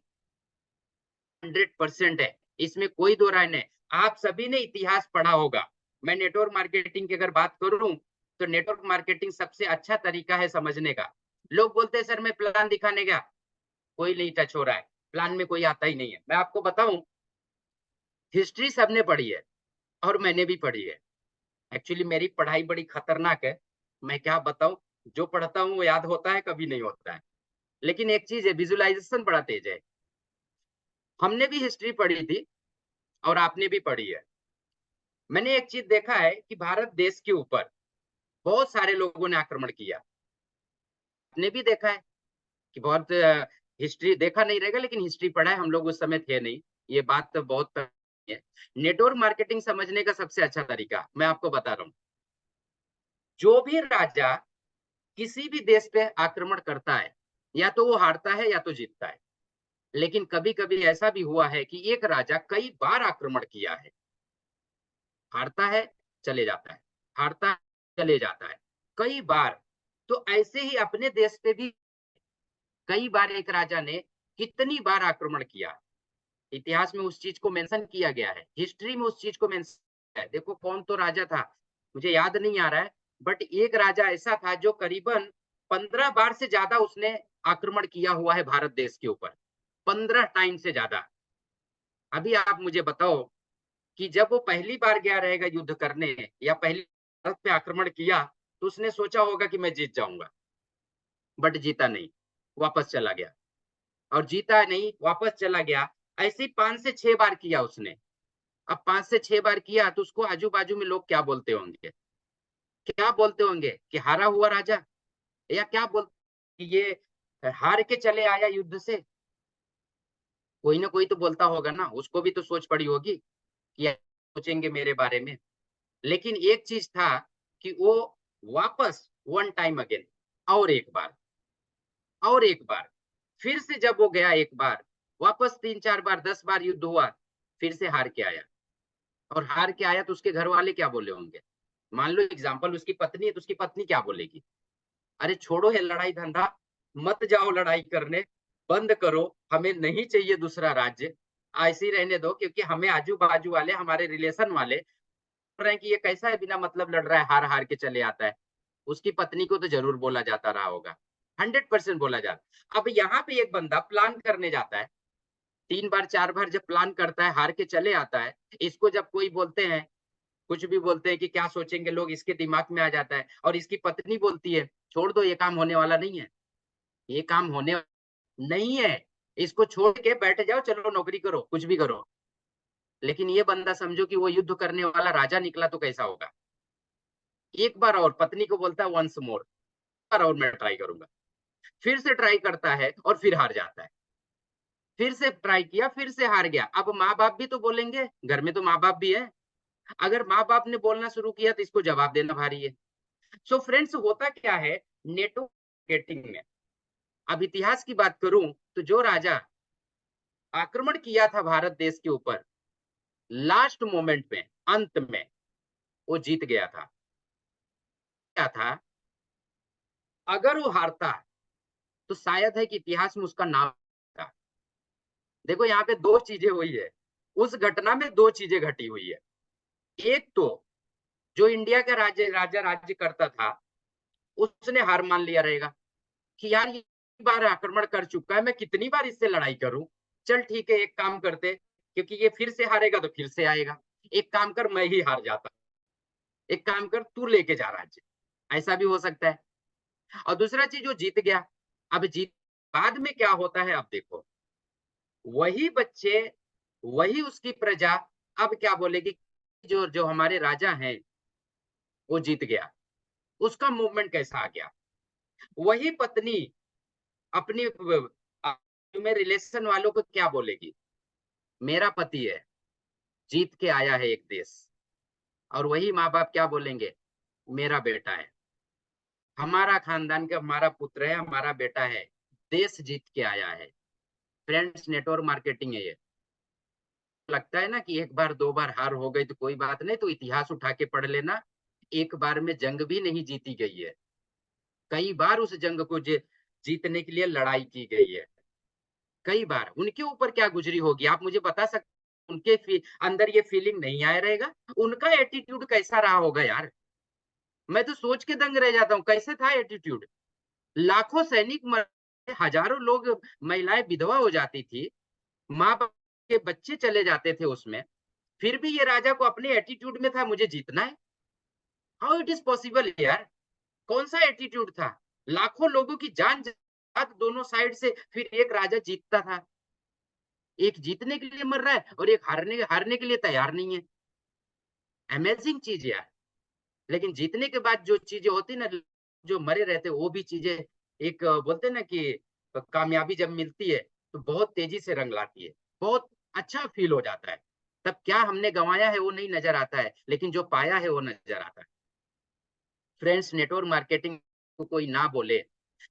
100% है, इसमें कोई दो राय नहीं। आप सभी ने इतिहास पढ़ा होगा। मैं नेटवर्क मार्केटिंग की अगर बात करूं तो नेटवर्क मार्केटिंग सबसे अच्छा तरीका है समझने का। लोग बोलते हैं सर मैं प्लान दिखाने गया, कोई नहीं टच हो रहा है। प्लान में कोई आता ही नहीं है। मैं आपको बताऊं, हिस्ट्री सबने पढ़ी है और मैंने भी पढ़ी है। एक्चुअली मेरी पढ़ाई बड़ी खतरनाक है, मैं क्या बताऊं, जो पढ़ता हूं वो याद होता है, कभी नहीं होता है। लेकिन एक चीज है, विजुअलाइजेशन बड़ा तेज है। हमने भी हिस्ट्री पढ़ी थी और आपने भी पढ़ी है। मैंने एक चीज देखा है कि भारत देश के ऊपर बहुत सारे लोगों ने आक्रमण किया। आपने भी देखा है कि बहुत, हिस्ट्री देखा नहीं रहेगा लेकिन हिस्ट्री पढ़ा है, हम लोग उस समय थे नहीं। ये बात तो बहुत है। नेटवर्क मार्केटिंग समझने का सबसे अच्छा तरीका मैं आपको बता रहा हूँ। जो भी राजा किसी भी देश पे आक्रमण करता है, या तो वो हारता है या तो जीतता है। लेकिन कभी कभी ऐसा भी हुआ है कि एक राजा कई बार आक्रमण किया है, हारता है चले जाता है, हारता है चले जाता है, कई बार। तो ऐसे ही अपने देश पे भी कई बार एक राजा ने कितनी बार आक्रमण किया, इतिहास में उस चीज को मेंशन किया गया है, हिस्ट्री में उस चीज को मेंशन है। देखो कौन तो राजा था, मुझे याद नहीं आ रहा है, बट एक राजा ऐसा था जो करीबन 15 बार से ज्यादा उसने आक्रमण किया हुआ है भारत देश के ऊपर, 15 टाइम से ज्यादा। अभी आप मुझे बताओ कि जब वो पहली बार गया रहेगा युद्ध करने, या पहली भारत पे आक्रमण किया, तो उसने सोचा होगा कि मैं जीत जाऊंगा, बट जीता नहीं, वापस चला गया। और जीता नहीं, वापस चला गया। ऐसे ही 5 से 6 बार किया उसने। अब 5 से 6 बार किया तो उसको आजू बाजू में लोग क्या बोलते होंगे, क्या बोलते होंगे कि हारा हुआ राजा, या क्या बोलते कि ये हार के चले आया युद्ध से। कोई ना कोई तो बोलता होगा ना, उसको भी तो सोच पड़ी होगी कि सोचेंगे मेरे बारे में। लेकिन एक चीज था कि वो वापस वन टाइम अगेन, और एक बार, और एक बार, फिर से जब वो गया एक बार, वापस 3 4 बार 10 बार युद्ध हुआ, फिर से हार के आया। और हार के आया तो उसके घर वाले क्या बोले होंगे। मान लो एग्जाम्पल उसकी पत्नी है, तो उसकी पत्नी क्या बोलेगी, अरे छोड़ो है लड़ाई धंधा, मत जाओ लड़ाई करने, बंद करो, हमें नहीं चाहिए दूसरा राज्य, ऐसे ही रहने दो। क्योंकि हमें आजू बाजू वाले, हमारे रिलेशन वाले बोल रहे हैं कि ये कैसा है, बिना मतलब लड़ रहा है, हार हार के चले आता है। उसकी पत्नी को तो जरूर बोला जाता रहा होगा, 100% बोला जाता। अब यहाँ पे एक बंदा प्लान करने जाता है, 3 बार 4 बार जब प्लान करता है, हार के चले आता है। इसको जब कोई बोलते हैं, कुछ भी बोलते हैं कि क्या सोचेंगे लोग, इसके दिमाग में आ जाता है। और इसकी पत्नी बोलती है छोड़ दो, ये काम होने वाला नहीं है, ये काम होने नहीं है, इसको छोड़ के बैठ जाओ, चलो नौकरी करो, कुछ भी करो। लेकिन ये बंदा समझो कि वो युद्ध करने वाला राजा निकला तो कैसा होगा। एक बार और पत्नी को बोलता है वंस मोर, और मैं ट्राई करूंगा। फिर से ट्राई करता है और फिर हार जाता है। फिर से ट्राई किया, फिर से हार गया। अब माँ बाप भी तो बोलेंगे, घर में तो माँ बाप भी है। अगर माँ बाप ने बोलना शुरू किया तो इसको जवाब देना भारी है। सो फ्रेंड्स, होता क्या है नेटवर्क मार्केटिंग में, अब इतिहास की बात करूं तो जो राजा आक्रमण किया था भारत देश के ऊपर, लास्ट मोमेंट में, अंत में वो जीत गया था। क्या था, अगर वो हारता तो शायद है कि इतिहास में उसका नाम था। देखो यहाँ पे दो चीजें हुई है, उस घटना में दो चीजें घटी हुई है। एक तो जो इंडिया का राजा राज्य करता था, उसने हार मान लिया रहेगा कि यार ये बार आक्रमण कर चुका है, मैं कितनी बार इससे लड़ाई करूं। चल ठीक है, एक काम करते, क्योंकि ये फिर से हारेगा तो फिर से आएगा, एक काम कर मैं ही हार जाता, एक काम कर तू लेके जा राज्य। ऐसा भी हो सकता है। और दूसरा चीज, वो जीत गया। अब जीत बाद में क्या होता है, अब देखो, वही बच्चे, वही उसकी प्रजा अब क्या बोलेगी, जो जो हमारे राजा हैं वो जीत गया, उसका मूवमेंट कैसा आ गया। वही पत्नी अपनी में रिलेशन वालों को क्या बोलेगी, मेरा पति है, जीत के आया है एक देश। और वही माँ बाप क्या बोलेंगे, मेरा बेटा है, हमारा खानदान का, हमारा पुत्र है, हमारा बेटा है, देश जीत के आया है। फ्रेंड्स, नेटवर्क मार्केटिंग है ये। लगता है ना कि एक बार दो बार हार हो गई तो कोई बात नहीं, तो इतिहास उठा के पढ़ लेना, एक बार में जंग भी नहीं जीती गई है, कई बार उस जंग को जीतने के लिए लड़ाई की गई है। कई बार उनके ऊपर क्या गुजरी होगी, आप मुझे बता सकते, उनके अंदर ये फीलिंग नहीं आया रहेगा, उनका एटीट्यूड कैसा रहा होगा यार। मैं तो सोच के दंग रह जाता हूँ, कैसे था एटीट्यूड। लाखों सैनिक मर, हजारों लोग, महिलाएं विधवा हो जाती थी, माँ बाप के बच्चे चले जाते थे उसमें, फिर भी ये राजा को अपने एटीट्यूड में था मुझे जीतना है। हाउ इट इज पॉसिबल यार? कौन सा एटीट्यूड था? लाखों लोगों की जान जात दोनों साइड से, फिर एक राजा जीतता था। एक जीतने के लिए मर रहा है और एक हारने हारने के लिए तैयार नहीं है। अमेजिंग चीज यार। लेकिन जीतने के बाद जो चीजें होती ना, जो मरे रहते वो भी चीजें, एक बोलते ना कि कामयाबी जब मिलती है तो बहुत तेजी से रंग लाती है, बहुत अच्छा फील हो जाता है। तब क्या हमने गंवाया है वो नहीं नजर आता है, लेकिन जो पाया है वो नजर आता है। फ्रेंड्स, नेटवर्क मार्केटिंग को कोई ना बोले,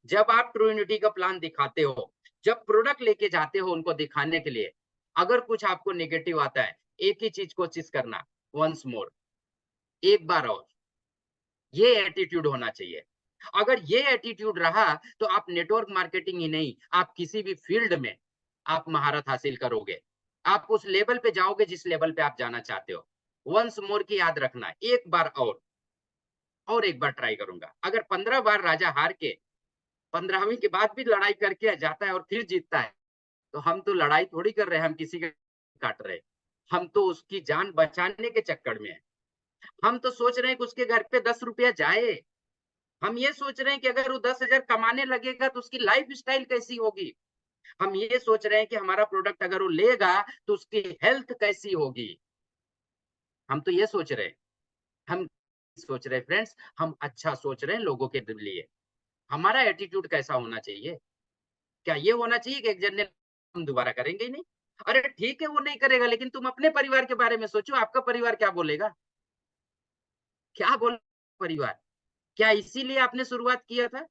जब आप ट्रू यूनिटी का प्लान दिखाते हो, जब प्रोडक्ट लेके जाते हो उनको दिखाने के लिए, अगर कुछ आपको नेगेटिव आता है, एक ही चीज कोशिश करना, वंस मोर, एक बार और। ये एटीट्यूड होना चाहिए। अगर ये एटीट्यूड रहा तो आप नेटवर्क मार्केटिंग ही नहीं, आप किसी भी फील्ड में आप महारत हासिल करोगे। आप उस लेवल पे जाओगे जिस लेवल पे आप जाना चाहते हो। वंस मोर की याद रखना, एक बार और एक बार ट्राई करूंगा। अगर 15 बार राजा हार के 15वीं के बाद भी लड़ाई करके जाता है और फिर जीतता है, तो हम तो लड़ाई थोड़ी कर रहे हैं, हम किसी के काट रहे हैं। हम तो उसकी जान बचाने के चक्कर में है। हम तो सोच रहे हैं कि उसके घर पे 10 रुपया जाए। हम ये सोच रहे हैं कि अगर वो 10,000 कमाने लगेगा तो उसकी लाइफ स्टाइल कैसी होगी। हम ये सोच रहे हैं कि हमारा प्रोडक्ट अगर वो लेगा तो उसकी हेल्थ कैसी होगी। हम तो ये सोच रहे हैं। हम सोच रहे हैं फ्रेंड्स, हम अच्छा सोच रहे हैं लोगों के लिए। हमारा एटीट्यूड कैसा होना चाहिए? क्या ये होना चाहिए कि एक जन ने हम दोबारा करेंगे ही नहीं? अरे ठीक है वो नहीं करेगा, लेकिन तुम अपने परिवार के बारे में सोचो, आपका परिवार क्या बोलेगा? क्या बोल परिवार? क्या इसीलिए आपने शुरुआत किया था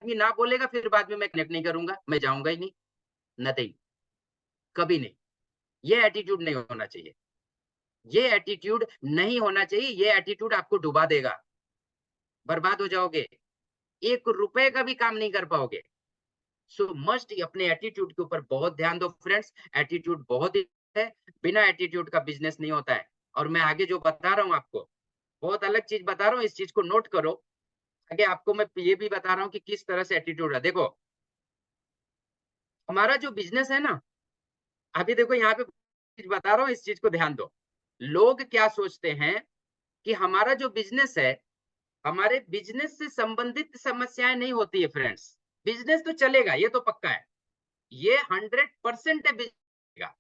कि ना बोलेगा फिर बाद में मैं कनेक्ट नहीं करूंगा, मैं जाऊंगा ही नहीं? नथिंग, कभी नहीं। ये एटीट्यूड नहीं होना चाहिए। ये एटीट्यूड नहीं होना चाहिए। ये एटीट्यूड आपको डुबा देगा, बर्बाद हो जाओगे, 1 रुपए का भी काम नहीं कर पाओगे। सो मस्ट अपने एटीट्यूड के ऊपर बहुत ध्यान दो फ्रेंड्स। एटीट्यूड बहुत ही है, बिना एटीट्यूड का बिजनेस नहीं होता है। और मैं आगे जो बता रहा हूँ आपको, बहुत अलग चीज बता रहा हूँ, इस चीज को नोट करो। आगे आपको मैं ये भी बता रहा हूँ कि किस तरह से एटीट्यूड है। देखो, हमारा जो बिजनेस है ना, अभी देखो यहाँ पे चीज बता रहा हूँ, इस चीज को ध्यान दो। लोग क्या सोचते हैं कि हमारा जो बिजनेस है, हमारे बिजनेस से संबंधित समस्याएं नहीं होती है फ्रेंड्स। बिजनेस तो चलेगा, ये तो पक्का है, ये 100% है बिजनेस।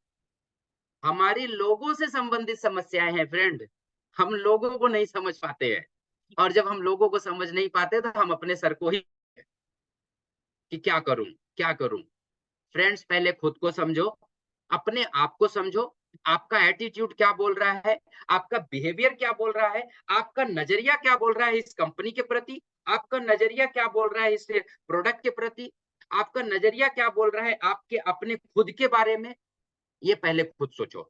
हमारी लोगों से संबंधित समस्याएं हैं फ्रेंड, हम लोगों को नहीं समझ पाते हैं। और जब हम लोगों को समझ नहीं पाते तो हम अपने सर को ही कि क्या करूं, क्या करूं। फ्रेंड्स, पहले खुद को समझो, अपने आप को समझो। आपका एटीट्यूड क्या बोल रहा है, आपका बिहेवियर क्या बोल रहा है, आपका नजरिया क्या बोल रहा है इस कंपनी के प्रति, आपका नजरिया क्या बोल रहा है इस प्रोडक्ट के प्रति, आपका नजरिया क्या बोल रहा है आपके अपने खुद के बारे में। ये पहले खुद सोचो,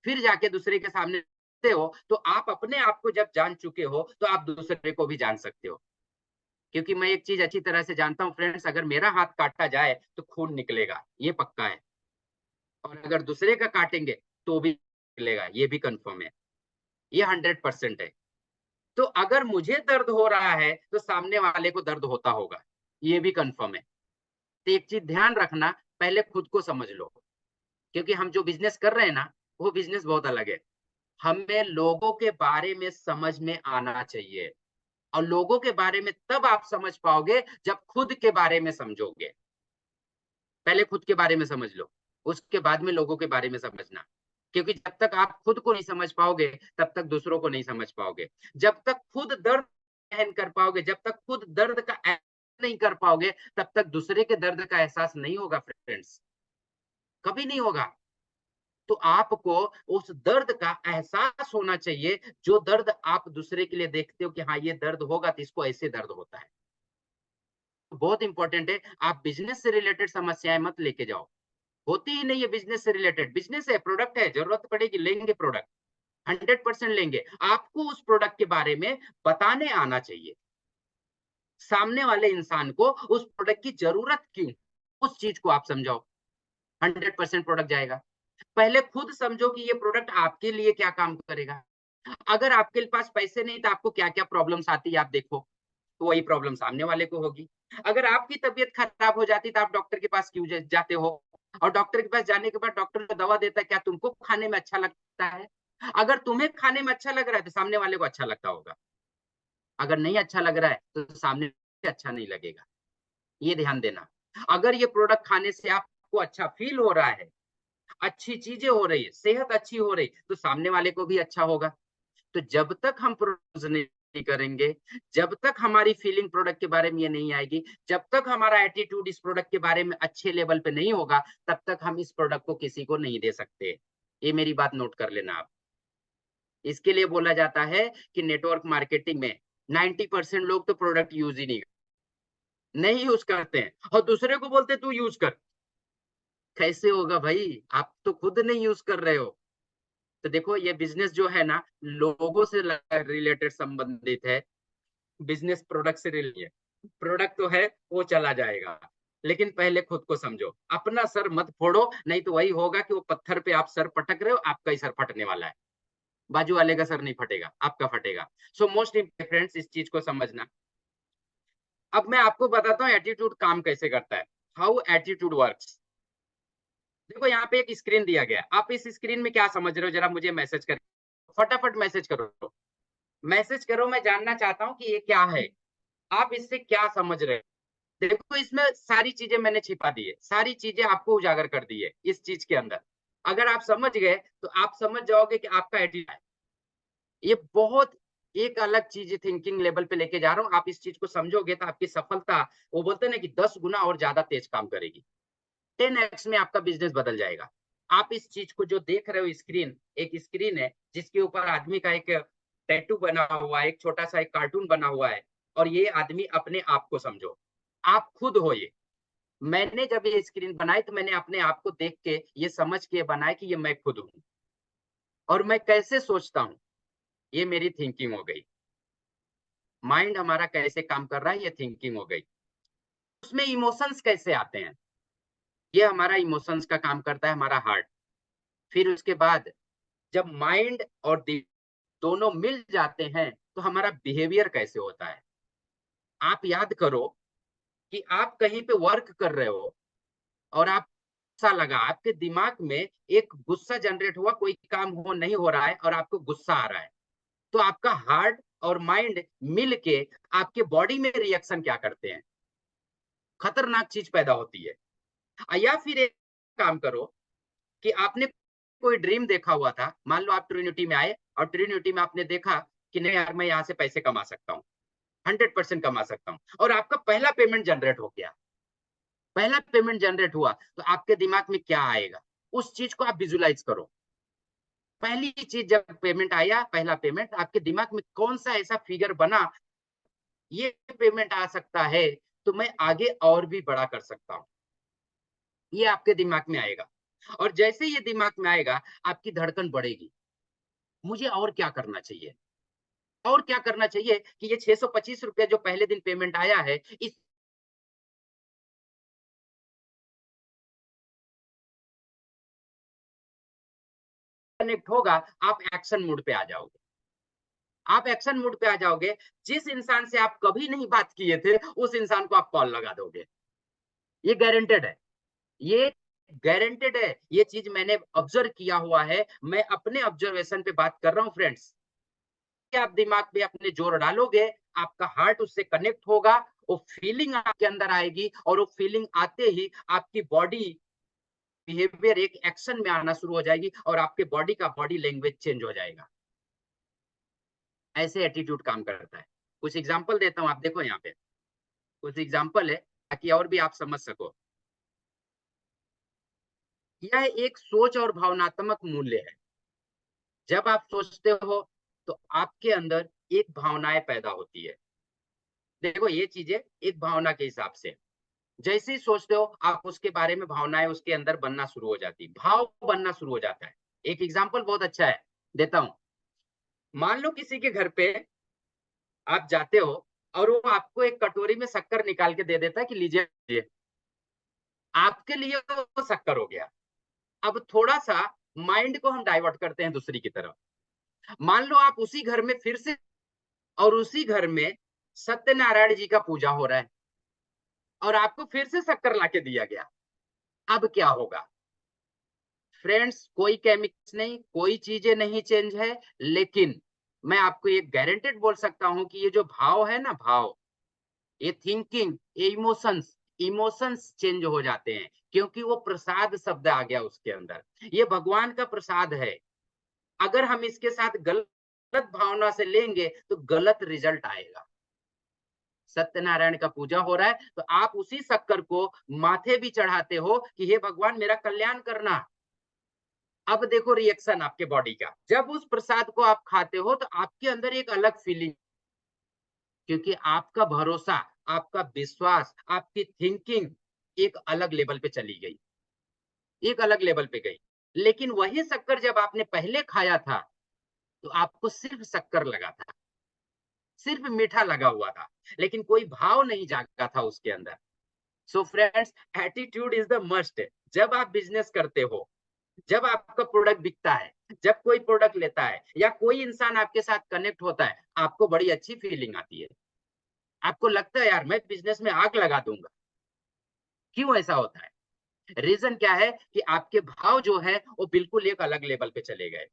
फिर जाके दूसरे के सामने हो तो आप अपने आप को जब जान चुके हो तो आप दूसरे को भी जान सकते हो। क्योंकि मैं एक चीज अच्छी तरह से जानता हूँ फ्रेंड्स, अगर मेरा हाथ काटा जाए तो खून निकलेगा, ये पक्का है। और अगर दूसरे का काटेंगे तो भी निकलेगा, ये भी कंफर्म है। ये 100% है। तो अगर मुझे दर्द हो रहा है तो सामने वाले को दर्द होता होगा, ये भी कंफर्म है। तो एक चीज ध्यान रखना, पहले खुद को समझ लो। क्योंकि हम जो बिजनेस कर रहे हैं ना, वो बिजनेस बहुत अलग है। हमें लोगों के बारे में समझ में आना चाहिए। और लोगों के बारे में तब आप समझ पाओगे जब खुद के बारे में समझोगे। पहले खुद के बारे में समझ लो, उसके बाद में लोगों के बारे में समझना। क्योंकि जब तक आप खुद को नहीं समझ पाओगे तब तक दूसरों को नहीं समझ पाओगे। जब तक खुद दर्द सहन कर पाओगे, जब तक खुद दर्द का एहसास नहीं कर पाओगे, तब तक दूसरे के दर्द का एहसास नहीं होगा फ्रेंड्स, कभी नहीं होगा। तो आपको उस दर्द का एहसास होना चाहिए, जो दर्द आप दूसरे के लिए देखते हो कि हाँ ये दर्द होगा तो इसको ऐसे दर्द होता है। तो बहुत इंपॉर्टेंट है, आप बिजनेस से रिलेटेड समस्याएं मत लेके जाओ। होती ही नहीं है बिजनेस से रिलेटेड। बिजनेस है, प्रोडक्ट है, जरूरत पड़ेगी लेंगे प्रोडक्ट, 100% लेंगे। आपको उस प्रोडक्ट के बारे में बताने आना चाहिए, सामने वाले इंसान को उस प्रोडक्ट की जरूरत क्यों, उस चीज को आप समझाओ, 100% प्रोडक्ट जाएगा। पहले खुद समझो कि ये प्रोडक्ट आपके लिए क्या काम करेगा। अगर आपके पास पैसे नहीं तो आपको क्या क्या प्रॉब्लम्स आती है आप देखो। तो वही प्रॉब्लम सामने वाले को होगी। अगर आपकी तबीयत खराब हो जाती तो आप डॉक्टर के पास क्यों जाते हो? और डॉक्टर के पास जाने के बाद डॉक्टर जो दवा देता है, क्या तुमको खाने में अच्छा लगता है? अगर तुम्हें खाने में अच्छा लग रहा है तो सामने वाले को अच्छा लगता होगा, अगर नहीं अच्छा लग रहा है तो सामने से अच्छा नहीं लगेगा। ये ध्यान देना। अगर ये प्रोडक्ट खाने से आपको अच्छा फील हो रहा है, अच्छी चीजें हो रही है, सेहत अच्छी हो रही, तो सामने वाले को भी अच्छा होगा। तो जब तक हम प्रोड्यूस नहीं करेंगे, जब तक हमारी फीलिंग प्रोडक्ट के बारे में ये नहीं आएगी, जब तक हमारा एटीट्यूड इस प्रोडक्ट के बारे में अच्छे लेवल पे नहीं होगा, तब तक हम इस प्रोडक्ट को किसी को नहीं दे सकते। ये मेरी बात नोट कर लेना आप। इसके लिए बोला जाता है कि नेटवर्क मार्केटिंग में 90% लोग तो प्रोडक्ट यूज ही नहीं यूज करते हैं, और दूसरे को बोलते तू यूज कर। कैसे होगा भाई, आप तो खुद नहीं यूज कर रहे हो। तो देखो, ये बिजनेस जो है ना, लोगों से रिलेटेड संबंधित है, बिजनेस प्रोडक्ट से रिलेटेड है। प्रोडक्ट तो है, वो चला जाएगा, लेकिन पहले खुद को समझो, अपना सर मत फोड़ो, नहीं तो वही होगा कि वो पत्थर पे आप सर पटक रहे हो, आपका ही सर फटने वाला है। बाजू वाले का सर नहीं फटेगा, आपका फटेगा। सो मोस्ट इम्पोर्टेंट इस चीज को समझना। अब मैं आपको बताता हूँ एटीट्यूड काम कैसे करता है, हाउ एटीट्यूड वर्क्स। देखो, यहाँ पे एक स्क्रीन दिया गया, आप इस स्क्रीन में क्या समझ रहे हो, जरा मुझे मैसेज कर, फटाफट मैसेज करो, मैसेज करो। मैं जानना चाहता हूँ कि ये क्या है, आप इससे क्या समझ रहे हो। देखो, इसमें सारी चीजें मैंने छिपा दी है, सारी चीजें आपको उजागर कर दी है इस चीज के अंदर। अगर आप समझ गए तो आप समझ जाओगे कि आपका एटीट्यूड है। ये बहुत एक अलग चीज थिंकिंग लेवल पे लेके जा रहा हूँ, आप इस चीज को समझोगे तो आपकी सफलता, वो बोलते हैं ना कि 10 गुना और ज्यादा तेज काम करेगी। 10x में आपका बिजनेस बदल जाएगा। आप इस चीज को जो देख रहे हो, स्क्रीन, एक स्क्रीन है जिसके ऊपर आदमी का एक टैटू बना हुआ है, एक छोटा सा एक कार्टून बना हुआ है, और ये आदमी अपने आप को समझो, आप खुद हो ये। मैंने जब ये स्क्रीन बनाई तो मैंने अपने आप को देख के ये समझ के बनाया कि ये मैं खुद हूँ, और मैं कैसे सोचता हूँ, ये मेरी थिंकिंग हो गई। माइंड हमारा कैसे काम कर रहा है, ये थिंकिंग हो गई। उसमें इमोशंस कैसे आते हैं, ये हमारा इमोशंस का काम करता है, हमारा हार्ट। फिर उसके बाद जब माइंड और दिल दोनों मिल जाते हैं तो हमारा बिहेवियर कैसे होता है। आप याद करो कि आप कहीं पे वर्क कर रहे हो और आप गुस्सा लगा, आपके दिमाग में एक गुस्सा जनरेट हुआ, कोई काम हो नहीं हो रहा है और आपको गुस्सा आ रहा है, तो आपका हार्ट और माइंड मिल के आपके बॉडी में रिएक्शन क्या करते हैं, खतरनाक चीज पैदा होती है। या फिर एक काम करो कि आपने कोई ड्रीम देखा हुआ था, मान लो आप ट्रिनिटी में आए और ट्रिनिटी में आपने देखा कि नहीं यार, मैं यहाँ से पैसे कमा सकता हूँ, 100% कमा सकता हूँ, और आपका पहला पेमेंट जनरेट हो गया। पहला पेमेंट जनरेट हुआ तो आपके दिमाग में क्या आएगा, उस चीज को आप विजुलाइज करो। पहली चीज जब पेमेंट आया, पहला पेमेंट, आपके दिमाग में कौन सा ऐसा फिगर बना, ये पेमेंट आ सकता है तो मैं आगे और भी बड़ा कर सकता हूँ, ये आपके दिमाग में आएगा। और जैसे ये दिमाग में आएगा, आपकी धड़कन बढ़ेगी, मुझे और क्या करना चाहिए, और क्या करना चाहिए कि ये 625 रुपया जो पहले दिन पेमेंट आया है, इस कनेक्ट होगा, आप एक्शन मोड पे आ जाओगे। आप एक्शन मोड पे आ जाओगे, जिस इंसान से आप कभी नहीं बात किए थे, उस इंसान को आप कॉल लगा दोगे। ये गारंटेड है, ये गारंटेड है। ये चीज मैंने ऑब्जर्व किया हुआ है, मैं अपने ऑब्जर्वेशन पे बात कर रहा हूँ फ्रेंड्स। आप दिमाग पे अपने जोर डालोगे, आपका हार्ट उससे कनेक्ट होगा, वो फीलिंग आपके अंदर आएगी, और वो फीलिंग आते ही आपकी बॉडी बिहेवियर एक एक्शन में आना शुरू हो जाएगी, और आपके बॉडी का बॉडी लैंग्वेज चेंज हो जाएगा। ऐसे एटीट्यूड काम करता है। कुछ एग्जांपल देता हूं, आप देखो यहाँ पे कुछ एग्जांपल है ताकि और भी आप समझ सको। यह एक सोच और भावनात्मक मूल्य है। जब आप सोचते हो तो आपके अंदर एक भावनाएं पैदा होती है। देखो, ये चीजें एक भावना के हिसाब से, जैसे ही सोचते हो आप उसके बारे में भावनाएं उसके अंदर बनना शुरू हो जाती, भाव बनना शुरू हो जाता है। एक एग्जांपल बहुत अच्छा है, देता हूं। मान लो किसी के घर पे आप जाते हो और वो आपको एक कटोरी में शक्कर निकाल के दे देता है कि लीजिए, आपके लिए वो शक्कर हो गया। अब थोड़ा सा माइंड को हम डाइवर्ट करते हैं दूसरी की तरफ। मान लो आप उसी घर में फिर से, और उसी घर में सत्यनारायण जी का पूजा हो रहा है और आपको फिर से शक्कर लाके दिया गया, अब क्या होगा? फ्रेंड्स, कोई केमिकल्स नहीं, कोई चीजें नहीं चेंज है, लेकिन मैं आपको ये गारंटेड बोल सकता हूं कि ये जो भाव है ना, भाव, ये थिंकिंग, ये इमोशंस, इमोशंस चेंज हो जाते हैं, क्योंकि वो प्रसाद शब्द आ गया उसके अंदर। ये भगवान का प्रसाद है। अगर हम इसके साथ गलत भावना से लेंगे तो गलत रिजल्ट आएगा। सत्यनारायण का पूजा हो रहा है तो आप उसी शक्कर को माथे भी चढ़ाते हो कि हे भगवान मेरा कल्याण करना। अब देखो रिएक्शन आपके बॉडी का, जब उस प्रसाद को आप खाते हो तो आपके अंदर एक अलग फीलिंग, क्योंकि आपका भरोसा, आपका विश्वास, आपकी थिंकिंग एक अलग लेवल पे चली गई, एक अलग लेवल पे गई। लेकिन वही शक्कर जब आपने पहले खाया था तो आपको सिर्फ शक्कर लगा था, सिर्फ मीठा लगा हुआ था, लेकिन कोई भाव नहीं जागा था उसके अंदर। So friends, attitude is the must. जब आप बिजनेस करते हो, जब आपका प्रोडक्ट बिकता है, जब कोई प्रोडक्ट लेता है या कोई इंसान आपके साथ कनेक्ट होता है, आपको बड़ी अच्छी फीलिंग आती है। आपको लगता है यार मैं बिजनेस में आग लगा दूंगा। क्यों ऐसा होता है? रीजन क्या है कि आपके भाव जो है वो बिल्कुल एक अलग लेवल पे चले गए,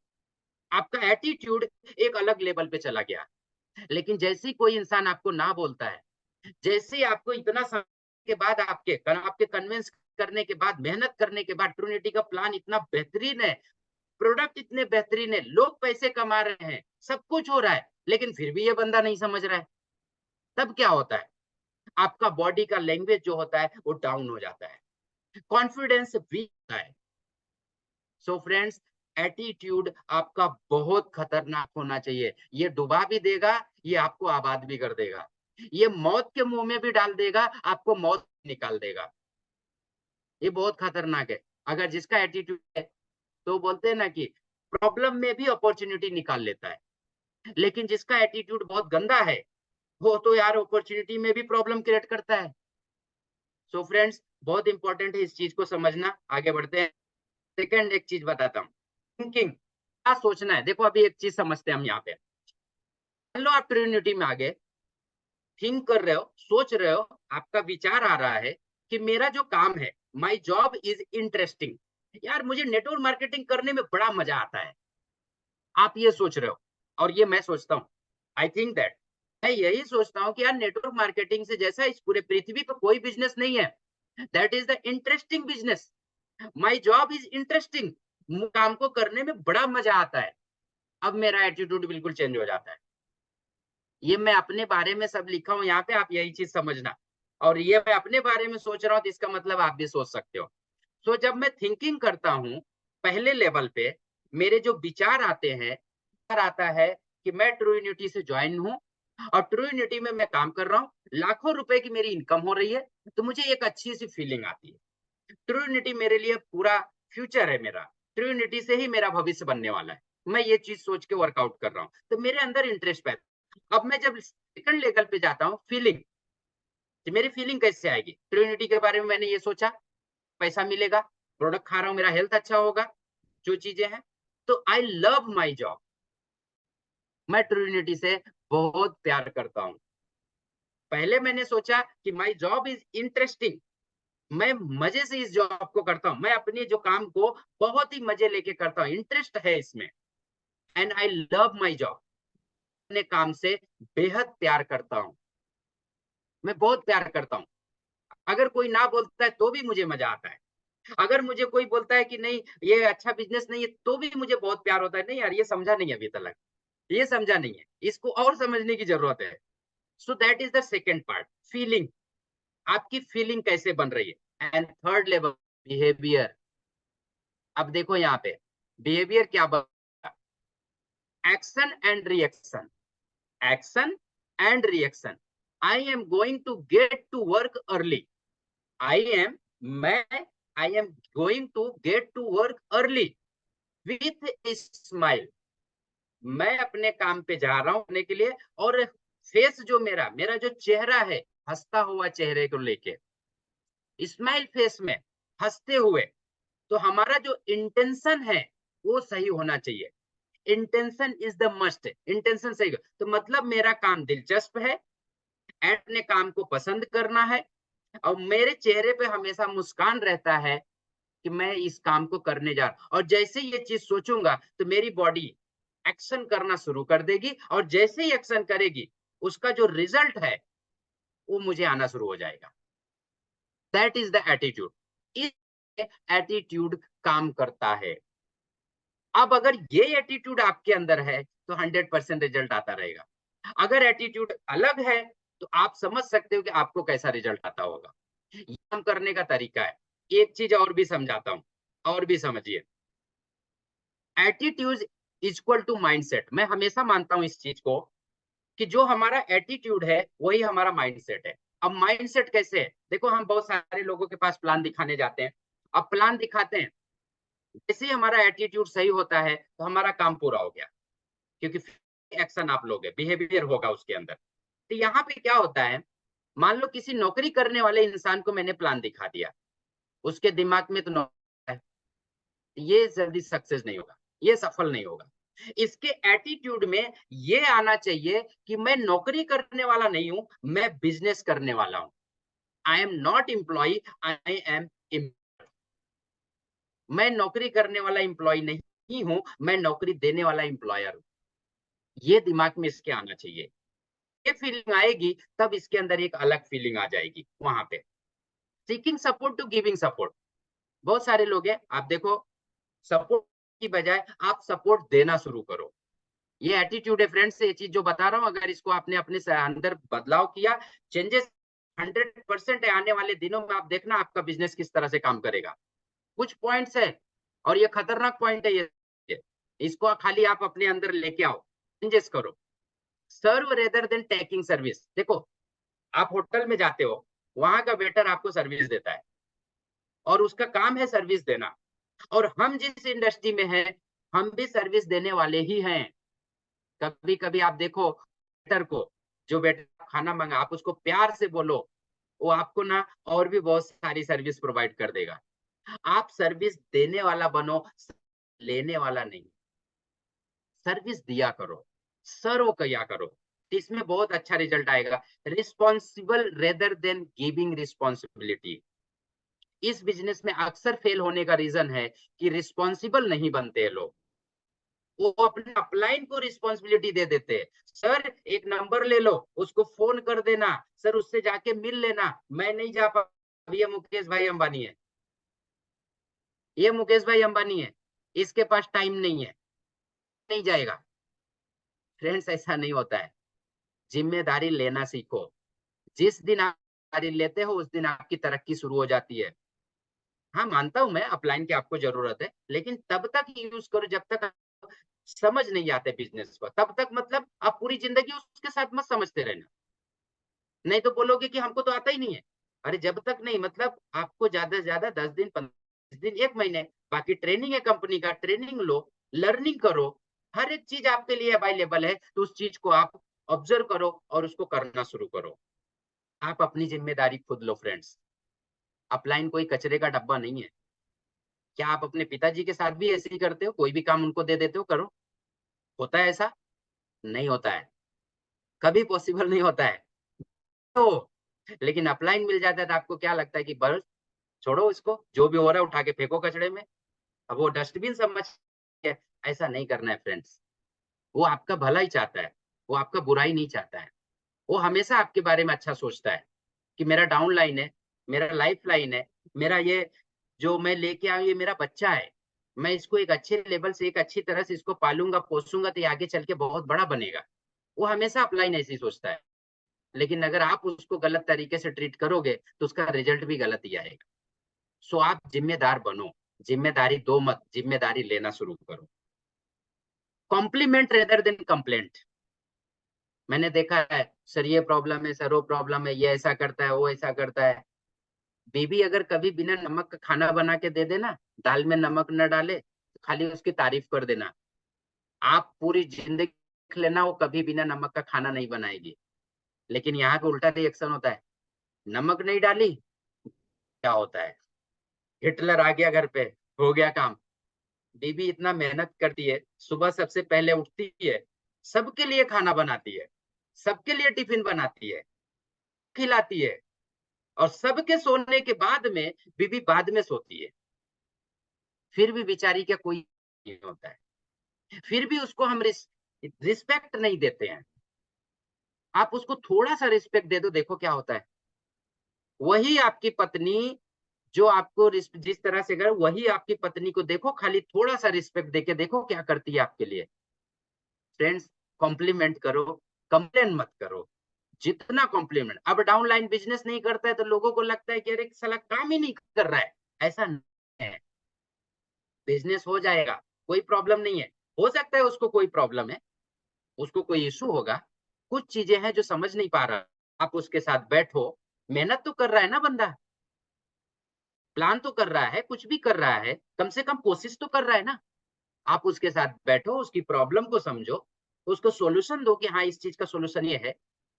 आपका एटीट्यूड एक अलग लेवल पे चला गया। लेकिन जैसे ही कोई इंसान आपको ना बोलता है, जैसे ही आपको इतना समय के बाद आपके कन्विंस करने के बाद, मेहनत करने के बाद, ट्रूनिटी का प्लान इतना बेहतरीन है, प्रोडक्ट इतने बेहतरीन है, लोग पैसे कमा रहे हैं, सब कुछ हो रहा है, लेकिन फिर भी ये बंदा नहीं समझ रहा है, तब क्या होता है? आपका बॉडी का लैंग्वेज जो होता है वो डाउन हो जाता है, कॉन्फिडेंस वीक होता है। सो फ्रेंड्स, एटीट्यूड आपका बहुत खतरनाक होना चाहिए। ये डुबा भी देगा, ये आपको आबाद भी कर देगा, ये मौत के मुंह में भी डाल देगा, आपको मौत निकाल देगा। ये बहुत खतरनाक है। अगर जिसका एटीट्यूड है, तो बोलते हैं ना कि प्रॉब्लम में भी अपॉर्चुनिटी निकाल लेता है, लेकिन जिसका एटीट्यूड बहुत गंदा है, वो तो यार अपॉर्चुनिटी में भी प्रॉब्लम क्रिएट करता है। सो फ्रेंड्स, बहुत इंपॉर्टेंट है इस चीज को समझना। आगे बढ़ते हैं। सेकंड एक चीज बताता हूँ, थिंकिंग, क्या सोचना है। देखो अभी एक चीज समझते हैं हम यहाँ पे। मान लो आप ट्रिनिटी में आ गए, थिंक कर रहे हो, सोच रहे हो, आपका विचार आ रहा है कि मेरा जो काम है, माई जॉब इज इंटरेस्टिंग, यार मुझे नेटवर्क मार्केटिंग करने में बड़ा मजा आता है। आप ये सोच रहे हो और ये मैं सोचता हूँ, आई थिंक दैट, मैं यही सोचता हूँ कि यार नेटवर्क मार्केटिंग से जैसा इस पूरे पृथ्वी पर कोई बिजनेस नहीं है, that is the interesting business, my job is interesting, काम को करने में बड़ा मजा आता है। अब मेरा एटीट्यूड बिल्कुल चेंज हो जाता है। ये मैं अपने बारे में सब लिखा हूं यहाँ पे, आप यही चीज समझना। और ये मैं अपने बारे में सोच रहा हूँ तो इसका मतलब आप भी सोच सकते हो। तो जब मैं थिंकिंग करता हूँ पहले लेवल पे, मेरे जो विचार आते हैं, विचार आता है कि मैं ट्रू यूनिटी से ज्वाइन हूँ और ट्रू यूनिटी में मैं काम कर रहा हूँ, लाखों रुपए की मेरी इनकम हो रही है, तो मुझे एक अच्छी सी फीलिंग आती है। ट्रू यूनिटी मेरे लिए पूरा फ्यूचर है मेरा, ट्रू यूनिटी से ही मेरा भविष्य बनने वाला है, मैं ये चीज सोच के वर्कआउट कर रहा हूँ, तो मेरे अंदर इंटरेस्ट पैदा। अब मैं जब सेकंड लेवल पे जाता हूँ, फीलिंग, कि मेरी फीलिंग कैसे आएगी। ट्रिनिटी के बारे में मैंने ये सोचा, पैसा मिलेगा, प्रोडक्ट खा रहा हूँ, मेरा हेल्थ अच्छा होगा, जो चीजें हैं, तो आई लव माई जॉब। मैं ट्रिनिटी से बहुत प्यार करता हूँ। पहले मैंने सोचा कि माई जॉब इज इंटरेस्टिंग, मैं मजे से इस जॉब को करता हूँ, मैं अपने जो काम को बहुत ही मजे लेके करता हूँ, इंटरेस्ट है इसमें, and I love my job. अपने काम से बेहद प्यार करता हूँ, मैं बहुत प्यार करता हूँ। अगर कोई ना बोलता है तो भी मुझे मजा आता है, अगर मुझे कोई बोलता है कि नहीं ये अच्छा बिजनेस नहीं है, तो भी मुझे बहुत प्यार होता है। नहीं यार, ये समझा नहीं अभी तक, ये समझा नहीं है, इसको और समझने की जरूरत है। So that is the second part, feeling. आपकी फीलिंग कैसे बन रही है। And third level, behaviour. अब देखो यहाँ पे बिहेवियर क्या बन, action and reaction, action and reaction. I am going to get to work early, I am, मैं, I am going to get to work early with smile. मैं अपने काम पे जा रहा हूं करने के लिए, और फेस जो मेरा मेरा जो चेहरा है, हंसता हुआ चेहरे को लेके, स्माइल फेस में, हंसते हुए। तो हमारा जो इंटेंशन है वो सही होना चाहिए। Intention is the must, intention सही, तो मतलब मेरा काम दिलचस्प है, अपने काम को पसंद करना है, और मेरे चेहरे पे हमेशा मुस्कान रहता है कि मैं इस काम को करने जा रहा हूं। और जैसे ये चीज सोचूंगा तो मेरी बॉडी एक्शन करना शुरू कर देगी, और जैसे ही एक्शन करेगी उसका जो रिजल्ट है वो मुझे आना शुरू हो जाएगा। That is the attitude. इस एटीट्यूड काम करता है। अब अगर ये एटीट्यूड आपके अंदर है तो 100% रिजल्ट आता रहेगा। अगर एटीट्यूड अलग है तो आप समझ सकते हो कि आपको कैसा रिजल्ट आता होगा। ये काम करने का तरीका है। एक चीज और भी समझाता हूं, और भी समझिए। Attitude equal to mindset. मैं हमेशा मानता हूं इस चीज को कि जो हमारा एटीट्यूड है वही हमारा माइंडसेट है। अब माइंडसेट कैसे है? देखो, हम बहुत सारे लोगों के पास प्लान दिखाने जाते हैं। अब प्लान दिखाते हैं, जैसे ही हमारा एटीट्यूड सही होता है तो हमारा काम पूरा हो गया, क्योंकि एक्शन आप लोगे, बिहेवियर होगा उसके अंदर। तो यहाँ पे क्या होता है, मान लो किसी नौकरी करने वाले इंसान को मैंने प्लान दिखा दिया, उसके दिमाग में तो नौकरी है, ये जल्दी सक्सेस नहीं होगा, ये सफल नहीं होगा। इसके एटीट्यूड में ये आना चाहिए कि मैं नौकरी करने वाला नहीं हूं, मैं बिजनेस करने वाला हूं। I am not employ, I am, मैं नौकरी करने वाला एम्प्लॉय नहीं हूं, मैं नौकरी देने वाला एम्प्लॉयर हूं। ये दिमाग में इसके आना चाहिए। ये फीलिंग आएगी तब इसके अंदर एक अलग फीलिंग आ जाएगी वहां पे। Seeking support to giving support. बहुत सारे लोग हैं, आप देखो, सपोर्ट की बजाय आप सपोर्ट देना शुरू करो। ये एटीट्यूड है फ्रेंड्स। ये चीज जो बता रहा हूं, अगर इसको आपने अपने अंदर बदलाव किया, चेंजेस 100% है। आने वाले दिनों में आप देखना आपका बिजनेस किस तरह से काम करेगा। कुछ पॉइंट्स है, और ये खतरनाक पॉइंट है ये, इसको खाली आप अपने अंदर लेके आओ, चेंजेस करो। सर्व रेदर देन टेकिंग सर्विस। देखो, आप होटल में जाते हो, वहां का वेटर आपको सर्विस देता है और उसका काम है सर्विस देना। और हम जिस इंडस्ट्री में हैं, हम भी सर्विस देने वाले ही हैं। कभी कभी आप देखो वेटर को, जो वेटर खाना मंगा, आप उसको प्यार से बोलो, वो आपको ना और भी बहुत सारी सर्विस प्रोवाइड कर देगा। आप सर्विस देने वाला बनो, लेने वाला नहीं। सर्विस दिया करो, सर्व किया करो, इसमें बहुत अच्छा रिजल्ट आएगा। Responsible rather than giving responsibility. इस बिजनेस में अक्सर फेल होने का रीजन है कि रिस्पॉन्सिबल नहीं बनते हैं लोग। वो अपने अपलाइन को रिस्पॉन्सिबिलिटी दे देते हैं। सर एक नंबर ले लो, उसको फोन कर देना, सर उससे जाके मिल लेना, मैं नहीं जा पा, ये मुकेश भाई अंबानी है, ये मुकेश भाई अंबानी है, इसके पास टाइम नहीं है, नहीं जाएगा। फ्रेंड्स, ऐसा नहीं होता है। जिम्मेदारी लेना सीखो। जिस दिन आप जिम्मेदारी लेते हो उस दिन आपकी तरक्की शुरू हो जाती है। हाँ, मानता हूं मैं अपलाइन की आपको जरूरत है, लेकिन तब तक यूज करो जब तक आप समझ नहीं आते बिजनेस को। तब तक मतलब आप पूरी जिंदगी उसके साथ मत समझते रहना, नहीं तो बोलोगे कि हमको तो आता ही नहीं है। अरे जब तक नहीं, मतलब आपको ज्यादा से ज्यादा 10 दिन, 15 दिन, 1 महीने, बाकी ट्रेनिंग है कंपनी का, ट्रेनिंग लो, लर्निंग करो। हर एक चीज आपके लिए अवेलेबल है, तो उस चीज को आप ऑब्जर्व करो और उसको करना शुरू करो। आप अपनी जिम्मेदारी खुद लो फ्रेंड्स। अपलाइन कोई कचरे का डब्बा नहीं है। क्या आप अपने पिताजी के साथ भी ऐसे ही करते हो? कोई भी काम उनको दे देते हो, करो? होता है ऐसा? नहीं होता है, कभी पॉसिबल नहीं होता है। तो लेकिन अपलाइन मिल जाता है तो आपको क्या लगता है कि बस छोड़ो इसको, जो भी हो रहा है उठा के फेंको कचड़े में, अब वो डस्टबिन समझ के। ऐसा नहीं करना है फ्रेंड्स। वो आपका भला ही चाहता है, वो आपका बुराई नहीं चाहता है। वो हमेशा आपके बारे में अच्छा सोचता है कि मेरा डाउन लाइन है, मेरा लाइफ लाइन है, मेरा ये जो मैं लेके आया ये मेरा बच्चा है, मैं इसको एक अच्छे लेवल से, एक अच्छी तरह से इसको पालूंगा, पोसूंगा, तो ये आगे चल के बहुत बड़ा बनेगा। वो हमेशा अपलाइन ऐसे ही सोचता है। लेकिन अगर आप उसको गलत तरीके से ट्रीट करोगे तो उसका रिजल्ट भी गलत ही आएगा। सो आप जिम्मेदार बनो, जिम्मेदारी दो मत, जिम्मेदारी लेना शुरू करो। Compliment rather than complaint. मैंने देखा है, सर ये प्रॉब्लम है, सर वो प्रॉब्लम है, ये ऐसा करता है, वो ऐसा करता है। बेबी अगर कभी बिना नमक का खाना बना के दे देना, दाल में नमक न डाले, तो खाली उसकी तारीफ कर देना। आप पूरी जिंदगी देख लेना, वो कभी बिना नमक का खाना नहीं बनाएगी। लेकिन यहाँ पे उल्टा रिएक्शन होता है, नमक नहीं डाली, क्या होता है, हिटलर आ गया घर पे, हो गया काम। बीबी इतना मेहनत करती है, सुबह सबसे पहले उठती है, सबके लिए खाना बनाती है, सबके लिए टिफिन बनाती है, खिलाती है, और सबके सोने के बाद में बीवी बाद में सोती है, फिर भी बेचारी का कोई नहीं होता है, फिर भी उसको हम रिस्पेक्ट नहीं देते हैं। आप उसको थोड़ा सा रिस्पेक्ट दे दो, देखो क्या होता है। वही आपकी पत्नी जो आपको जिस तरह से अगर वही आपकी पत्नी को देखो, खाली थोड़ा सा रिस्पेक्ट देके देखो क्या करती है आपके लिए। फ्रेंड्स, कॉम्प्लीमेंट करो, कंप्लेन मत करो। जितना कॉम्प्लीमेंट, अब डाउनलाइन बिजनेस नहीं करता है तो लोगों को लगता है कि अरे साला काम ही नहीं कर रहा है। ऐसा नहीं है, बिजनेस हो जाएगा, कोई प्रॉब्लम नहीं है। हो सकता है उसको कोई प्रॉब्लम है, उसको कोई इशू होगा, कुछ चीजें हैं जो समझ नहीं पा रहा, आप उसके साथ बैठो। मेहनत तो कर रहा है ना बंदा, प्लान तो कर रहा है, कुछ भी कर रहा है, कम से कम कोशिश तो कर रहा है ना। आप उसके साथ बैठो, उसकी प्रॉब्लम को समझो, उसको सॉल्यूशन दो कि हाँ इस चीज का सॉल्यूशन ये है।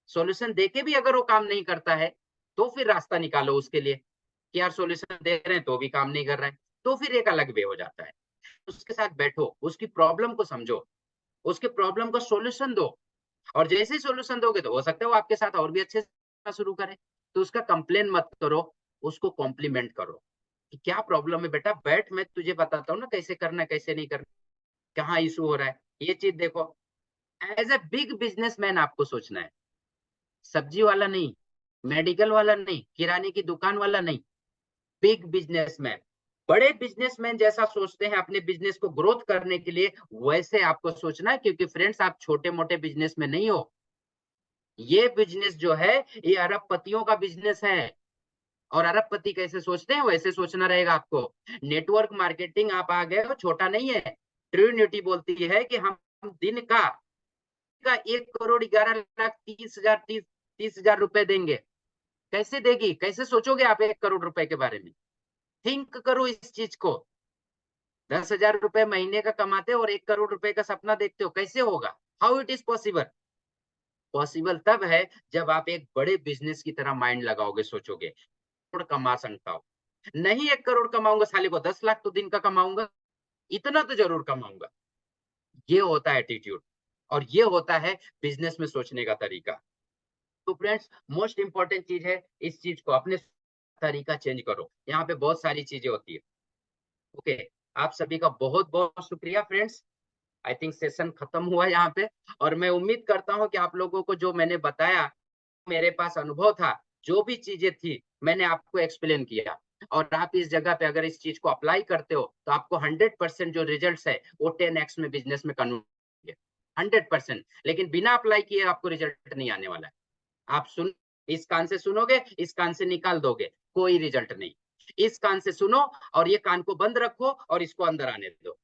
सॉल्यूशन देके भी अगर वो काम नहीं करता है, तो फिर रास्ता निकालो उसके लिए कि यार सॉल्यूशन दे रहे हैं तो भी काम नहीं कर रहा है, तो फिर एक अलग वे हो जाता है। उसके साथ बैठो, उसकी प्रॉब्लम को समझो, उसके प्रॉब्लम का सॉल्यूशन दो, और जैसे ही सॉल्यूशन दोगे तो हो सकता है वो आपके साथ और भी अच्छे से शुरू करे। तो उसका कंप्लेन मत करो, उसको कॉम्प्लीमेंट करो कि क्या प्रॉब्लम है बेटा, बैठ मैं तुझे बताता हूँ ना कैसे करना है कैसे नहीं करना, कहाँ इशू हो रहा है, ये चीज देखो। एज ए बिग बिजनेसमैन आपको सोचना है, सब्जी वाला नहीं, मेडिकल वाला नहीं, किराने की दुकान वाला नहीं, बिग बिजनेसमैन। बड़े बिजनेसमैन जैसा सोचते हैं अपने बिजनेस को ग्रोथ करने के लिए, वैसे आपको सोचना है। क्योंकि फ्रेंड्स, आप छोटे मोटे बिजनेस में नहीं हो, ये बिजनेस जो है ये अरबपतियों का बिजनेस है। और अरबपति कैसे सोचते हैं वैसे सोचना रहेगा आपको। नेटवर्क मार्केटिंग आप आ गए हो, छोटा नहीं है। ट्रिनिटी बोलती है कि हम दिन का 1,11,30,000 30,000 रुपए देंगे। कैसे देगी, कैसे सोचोगे आप 1 करोड़ रुपए के बारे में? थिंक करो इस चीज को। 10,000 रुपए महीने का कमाते हो और 1 करोड़ रुपए का सपना देखते हो, कैसे होगा? How it is possible? Possible तब है जब आप एक बड़े बिजनेस की तरह माइंड लगाओगे, सोचोगे करोड़ कमा सकता हूँ। नहीं 1 करोड़ कमाऊंगा, साले को 10 लाख तो दिन का कमाऊंगा, इतना तो जरूर कमाऊंगा। ये होता है एटीट्यूड, और ये होता है बिजनेस में सोचने का तरीका। तो फ्रेंड्स, मोस्ट इंपॉर्टेंट चीज है, इस चीज को अपने तरीका चेंज करो। यहाँ पे बहुत सारी चीजें होती है। ओके, आप सभी का बहुत बहुत शुक्रिया फ्रेंड्स। आई थिंक सेशन खत्म हुआ यहाँ पे, और मैं उम्मीद करता हूँ कि आप लोगों को जो मैंने बताया, मेरे पास अनुभव था, जो भी चीजें थी मैंने आपको एक्सप्लेन किया। और आप इस जगह पे अगर इस चीज को अप्लाई करते हो तो आपको 100% जो रिजल्ट है वो 10x में बिजनेस में कन्वर्ट होंगे, 100%। लेकिन बिना अप्लाई किए आपको रिजल्ट नहीं आने वाला है। आप सुन, इस कान से सुनोगे, इस कान से निकाल दोगे, कोई रिजल्ट नहीं। इस कान से सुनो और ये कान को बंद रखो और इसको अंदर आने दो,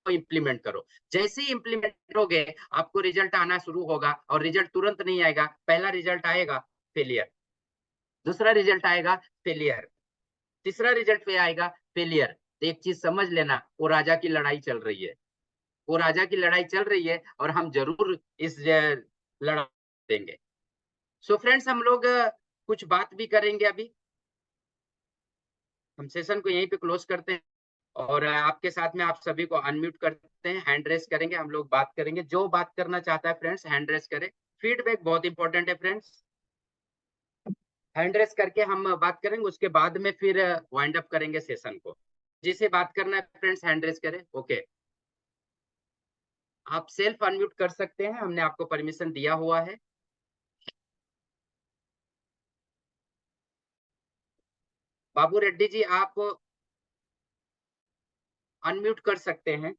इम्प्लीमेंट करो। जैसे ही इम्प्लीमेंट करोगे आपको रिजल्ट आना शुरू होगा, और रिजल्ट तुरंत नहीं आएगा। पहला रिजल्ट आएगा फेलियर, दूसरा रिजल्ट आएगा फेलियर, तीसरा रिजल्ट पे आएगा फेलियर। तो एक चीज समझ लेना, वो राजा की लड़ाई चल रही है, वो राजा की लड़ाई चल रही है, और हम जरूर इस लड़ाई देंगे। सो फ्रेंड्स, हम लोग कुछ बात भी करेंगे अभी। हम सेशन को यहीं पे क्लोज करते हैं, और आपके साथ में आप सभी को अनम्यूट करते हैं, हैंड रेस करेंगे, हम लोग बात करेंगे। जो बात करना चाहता है फ्रेंड्स हैंड रेस करे। फीडबैक बहुत इंपॉर्टेंट है फ्रेंड्स, हैंड रेस करके हम बात करेंगे, उसके बाद में फिर वाइंड अप करेंगे सेशन को। जिसे बात करना है फ्रेंड्स हैंड रेस करें। ओके, आप सेल्फ अनम्यूट कर सकते हैं, हमने आपको परमिशन दिया हुआ है। बाबू रेड्डी जी, आप अनम्यूट कर सकते हैं।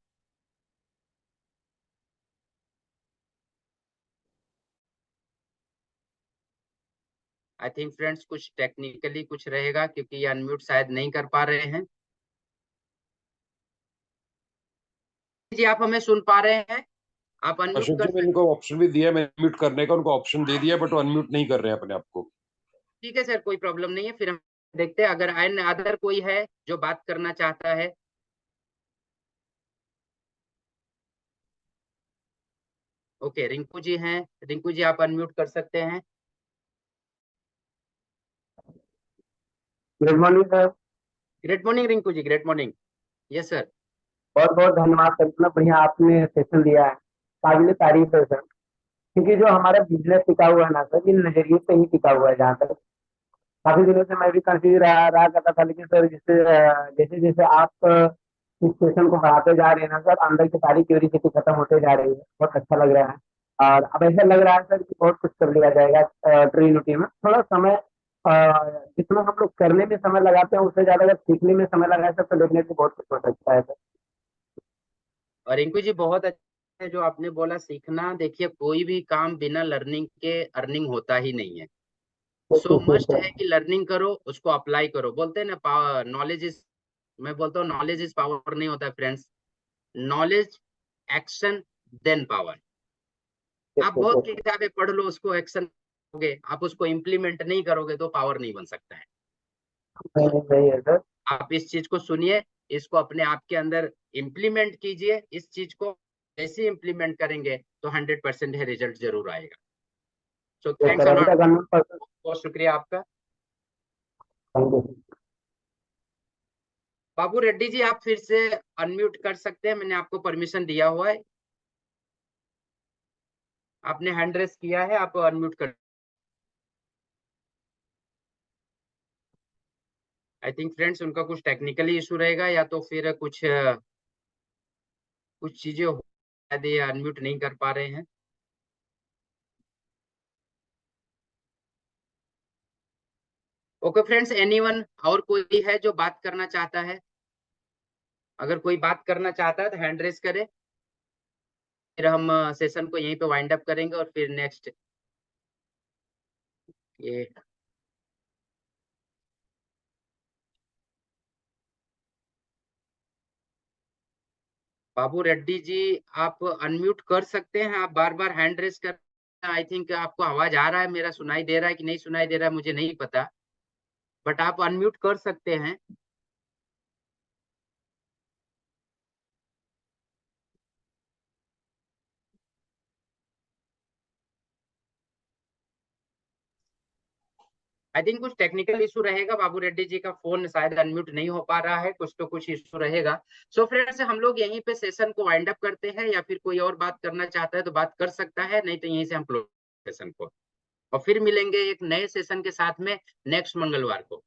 आई थिंक फ्रेंड्स कुछ टेक्निकली कुछ रहेगा, क्योंकि ये अनम्यूट शायद नहीं कर पा रहे हैं। जी, आप हमें सुन पा रहे हैं? आप अनम्यूट अशोक कर जी, मैंने सकते। उनको ऑप्शन भी दिया है, मैंने म्यूट करने का उनको ऑप्शन दे दिया, बट वो अनम्यूट नहीं कर रहे हैं अपने आप को। ठीक है सर, कोई प्रॉब्लम नहीं है। फिर हम देखते हैं अगर अदर कोई है जो बात करना चाहता है। ओके, रिंकू जी हैं, रिंकू जी आप अनम्यूट कर सकते हैं। Good morning sir. Great morning Rinku ji, great morning. Yes sir. बहुत बहुत धन्यवाद सर, इतना बढ़िया आपने सेशन दिया है, काबिल तारीफ है सर। क्योंकि जो हमारा बिजनेस टिका हुआ है ना सर, ये नजरिए पे ही टिका हुआ है। जहाँ तक काफी दिनों से मैं भी कंफ्यूज रहा करता था, लेकिन सर जैसे जैसे आप इस सेशन को बढ़ाते जा रहे हैं ना सर, अंदर की सारी क्यूरियोसिटी खत्म होते जा रही है। बहुत अच्छा लग रहा है। और अब ऐसा लग रहा है सर कि बहुत कुछ कर लिया जाएगा ट्रिनिटी में। थोड़ा समय अ, जितना हम लोग करने में समय लगाते हैं उससे ज्यादा अगर सीखने में समय लगाए सर, तो डेफिनेटली बहुत कुछ हो सकता है सर। और रिंकू जी बहुत अच्छा है जो आपने बोला सीखना। देखिए कोई भी काम बिना लर्निंग के अर्निंग होता ही नहीं है। सो मस्ट है कि लर्निंग करो, उसको अप्लाई करो। बोलते हैं ना पावर नॉलेज इज, मैं बोलता हूँ नॉलेज इज पावर नहीं होता friends. Knowledge, action, then power. आप बहुत किताबें पढ़ लो, उसको एक्शन करोगे, आप उसको इम्प्लीमेंट नहीं करोगे तो पावर नहीं बन सकता है। नहीं सो नहीं, सही है सर। आप इस चीज को सुनिए, इसको अपने आप के अंदर इम्प्लीमेंट कीजिए। इस चीज को जैसे इम्प्लीमेंट करेंगे तो 100% है रिजल्ट जरूर आएगा। सो यस थैंक्स सर, अभी अलॉट, तक 100%। बहुत शुक्रिया आपका। Thank you. बाबू रेड्डी जी आप फिर से अनम्यूट कर सकते हैं, मैंने आपको परमिशन दिया हुआ है। आपने हैंड रेस किया है, आप अनम्यूट कर। आई थिंक फ्रेंड्स उनका कुछ टेक्निकली इशू रहेगा, या तो फिर कुछ चीजें शायद ये अनम्यूट नहीं कर पा रहे हैं। ओके फ्रेंड्स, एनीवन और कोई है जो बात करना चाहता है? अगर कोई बात करना चाहता है तो हैंड रेस करे, फिर हम सेशन को यहीं पे वाइंड अप करेंगे और फिर नेक्स्ट ये। बाबू रेड्डी जी आप अनम्यूट कर सकते हैं, आप बार बार हैंड रेस कर। आई थिंक आपको आवाज आ रहा है, मेरा सुनाई दे रहा है कि नहीं सुनाई दे रहा है मुझे नहीं पता, बट आप अनम्यूट कर सकते हैं। आई थिंक कुछ टेक्निकल इशू रहेगा, बाबू रेड्डी जी का फोन शायद अनम्यूट नहीं हो पा रहा है, कुछ तो कुछ इशू रहेगा। सो फ्रेंड्स हम लोग यहीं पे सेशन को वाइंड अप करते हैं, या फिर कोई और बात करना चाहता है तो बात कर सकता है, नहीं तो यहीं से हम क्लोज सेशन को। और फिर मिलेंगे एक नए सेशन के साथ में नेक्स्ट मंगलवार को।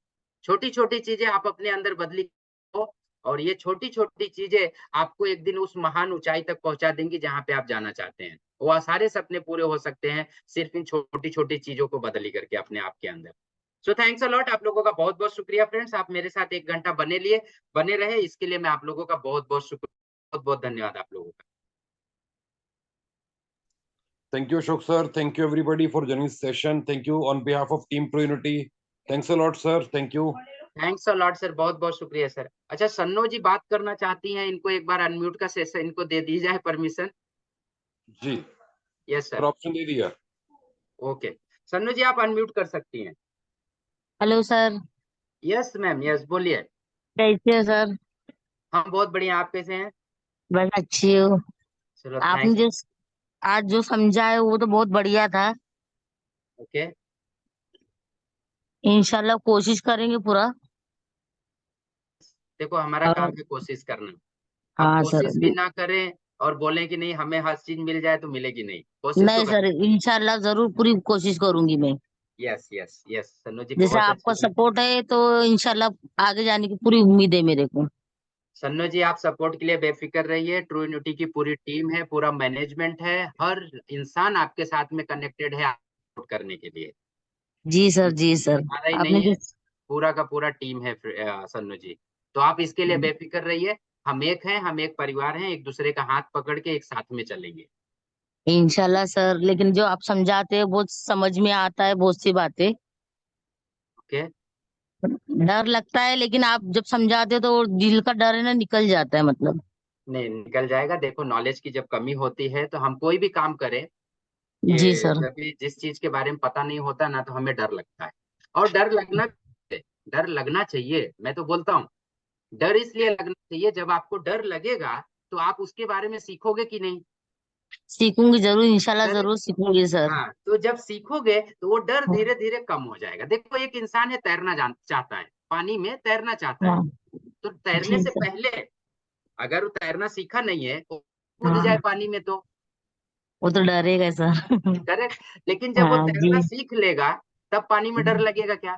छोटी छोटी चीजें आप अपने अंदर बदली हो, और ये छोटी छोटी चीजें आपको एक दिन उस महान ऊंचाई तक पहुंचा देंगी जहां पे आप जाना चाहते हैं। वो सारे सपने पूरे हो सकते हैं सिर्फ इन छोटी छोटी चीजों को बदली करके अपने आप के अंदर। सो थैंक्स अलॉट, आप लोगों का बहुत बहुत शुक्रिया फ्रेंड्स, आप मेरे साथ 1 घंटा बने रहे, इसके लिए मैं आप लोगों का बहुत बहुत शुक्रिया, बहुत बहुत धन्यवाद आप लोगों का। Thank you, Ashok sir. Thank you everybody for joining this session. Thank you on behalf of Team Pro Unity. Thanks a lot, sir. Thank you. Thanks a lot sir, बहुत बहुत शुक्रिया सर। अच्छा सन्नो जी बात करना चाहती हैं, इनको एक बार अनम्यूट का सेशन इनको दे दी जाए परमिशन। जी यस सर, सर। ऑप्शन दे दिया। ओके, सन्नो जी आप अनम्यूट कर सकती हैं। Hello sir. Yes ma'am, yes बोलिए। कैसे हो सर? हम बहुत बढ़िया, आप कैसे हैं? बस अच्छी हो। चलो आपने थैंक्स। जो आज जो समझा है वो तो बहुत बढ़िया था। ओके, इंशाल्लाह कोशिश करेंगे पूरा। देखो हमारा काम और है कोशिश करना। आप हाँ सर। कोशिश भी ना करें और बोलें कि नहीं हमें हर चीज मिल जाए तो मिलेगी नहीं, कोशिश तो नहीं सर, करें। इंशाल्लाह जरूर पूरी कोशिश करूंगी मैं। यस यस यस सन्नो जी जैसे बहुत आपका अच्छे से। सपोर्ट है तो इंशाल्लाह आगे जाने की पूरी उम्मीद है मेरे को। सन्नो जी आप सपोर्ट के लिए बेफिक्र रहिए, ट्रू यूनिटी की पूरी टीम है, पूरा मैनेजमेंट है, हर इंसान आपके साथ में कनेक्टेड है सपोर्ट करने के लिए। जी सर, जी सर। हमारा ही आपने नहीं है, जो पूरा का पूरा टीम है सन्नो जी। तो आप इसके लिए बेफिक्र रहिए, हम एक हैं, हम एक परिवार हैं, एक दूसरे का हाथ पकड़ के एक साथ में चलेंगे। इंशाल्लाह सर, लेकिन जो आप समझाते हैं बहुत समझ में आता है, बहुत सी बातें। ओके। डर लगता है लेकिन आप जब समझाते हो तो वो दिल का डर है ना निकल जाता है मतलब। नहीं निकल जाएगा, देखो नॉलेज की जब कमी होती है तो हम कोई भी काम करें, जी ये सर। जब भी जिस चीज के बारे में पता नहीं होता ना तो हमें डर लगता है। और डर लगना चाहिए, मैं तो बोलता हूँ डर इसलिए लगना चाहिए, जब आपको डर लगेगा तो आप उसके बारे में सीखोगे कि नहीं। सीखूंगी जरूर, इंशाल्लाह डर, जरूर सीखूंगी सर। हाँ तो जब सीखोगे तो वो डर धीरे धीरे कम हो जाएगा। देखो एक इंसान है तैरना जान चाहता है, पानी में तैरना चाहता है, हाँ। तो तैरने जी से सर। पहले अगर वो तैरना सीखा नहीं है तो कूद जाए हाँ। पानी में तो वो तो डरेगा सर। करेक्ट। लेकिन जब वो हाँ तैरना जी। सीख लेगा तब पानी में डर लगेगा क्या?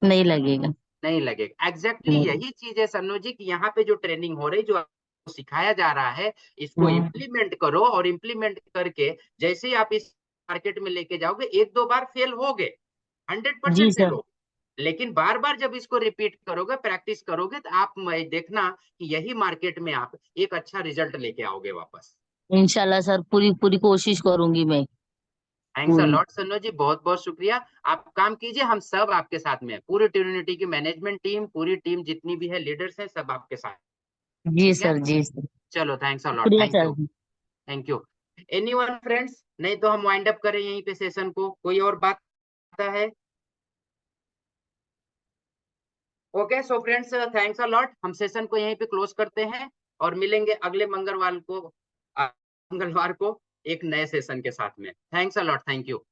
नहीं लगेगा। नहीं लगेगा। एग्जैक्टली नहीं। यही चीज है सन्नो जी की यहाँ पे जो ट्रेनिंग हो रही, जो आपको सिखाया जा रहा है, इसको हाँ इम्प्लीमेंट करो, और इम्प्लीमेंट करके जैसे ही आप इस मार्केट में लेके जाओगे, एक दो बार फेल होगे, जी 100% फेल सर। हो, लेकिन बार बार जब इसको रिपीट करोगे, प्रैक्टिस करोगे, तो आप देखना कि यही मार्केट में आप एक अच्छा रिजल्ट लेके आओगे वापस। इंशाल्लाह सर, पूरी पूरी कोशिश करूंगी मैं। थैंक्स अ पूरी। लॉट सन्नो जी, बहुत बहुत शुक्रिया। आप काम कीजिए, हम सब आपके साथ में हैं। पूरी ट्रिनिटी की मैनेजमेंट टीम, पूरी टीम जितनी भी है, लीडर्स हैं, सब आपके साथ। जी ठीक है, सर, जी सर। चलो, थैंक्स अ लॉट, शुक्रिया thank sir. You. Thank you. Anyone friends, नहीं तो हम वाइंड अप करें यहीं पे सेशन को, कोई और बात आता है? Okay, so friends, thanks a lot, हम सेशन को यहीं पे क्लोज करते हैं, और मिलेंगे अगले मंगलवार को एक नए सेशन के साथ में। Thanks a lot, thank you.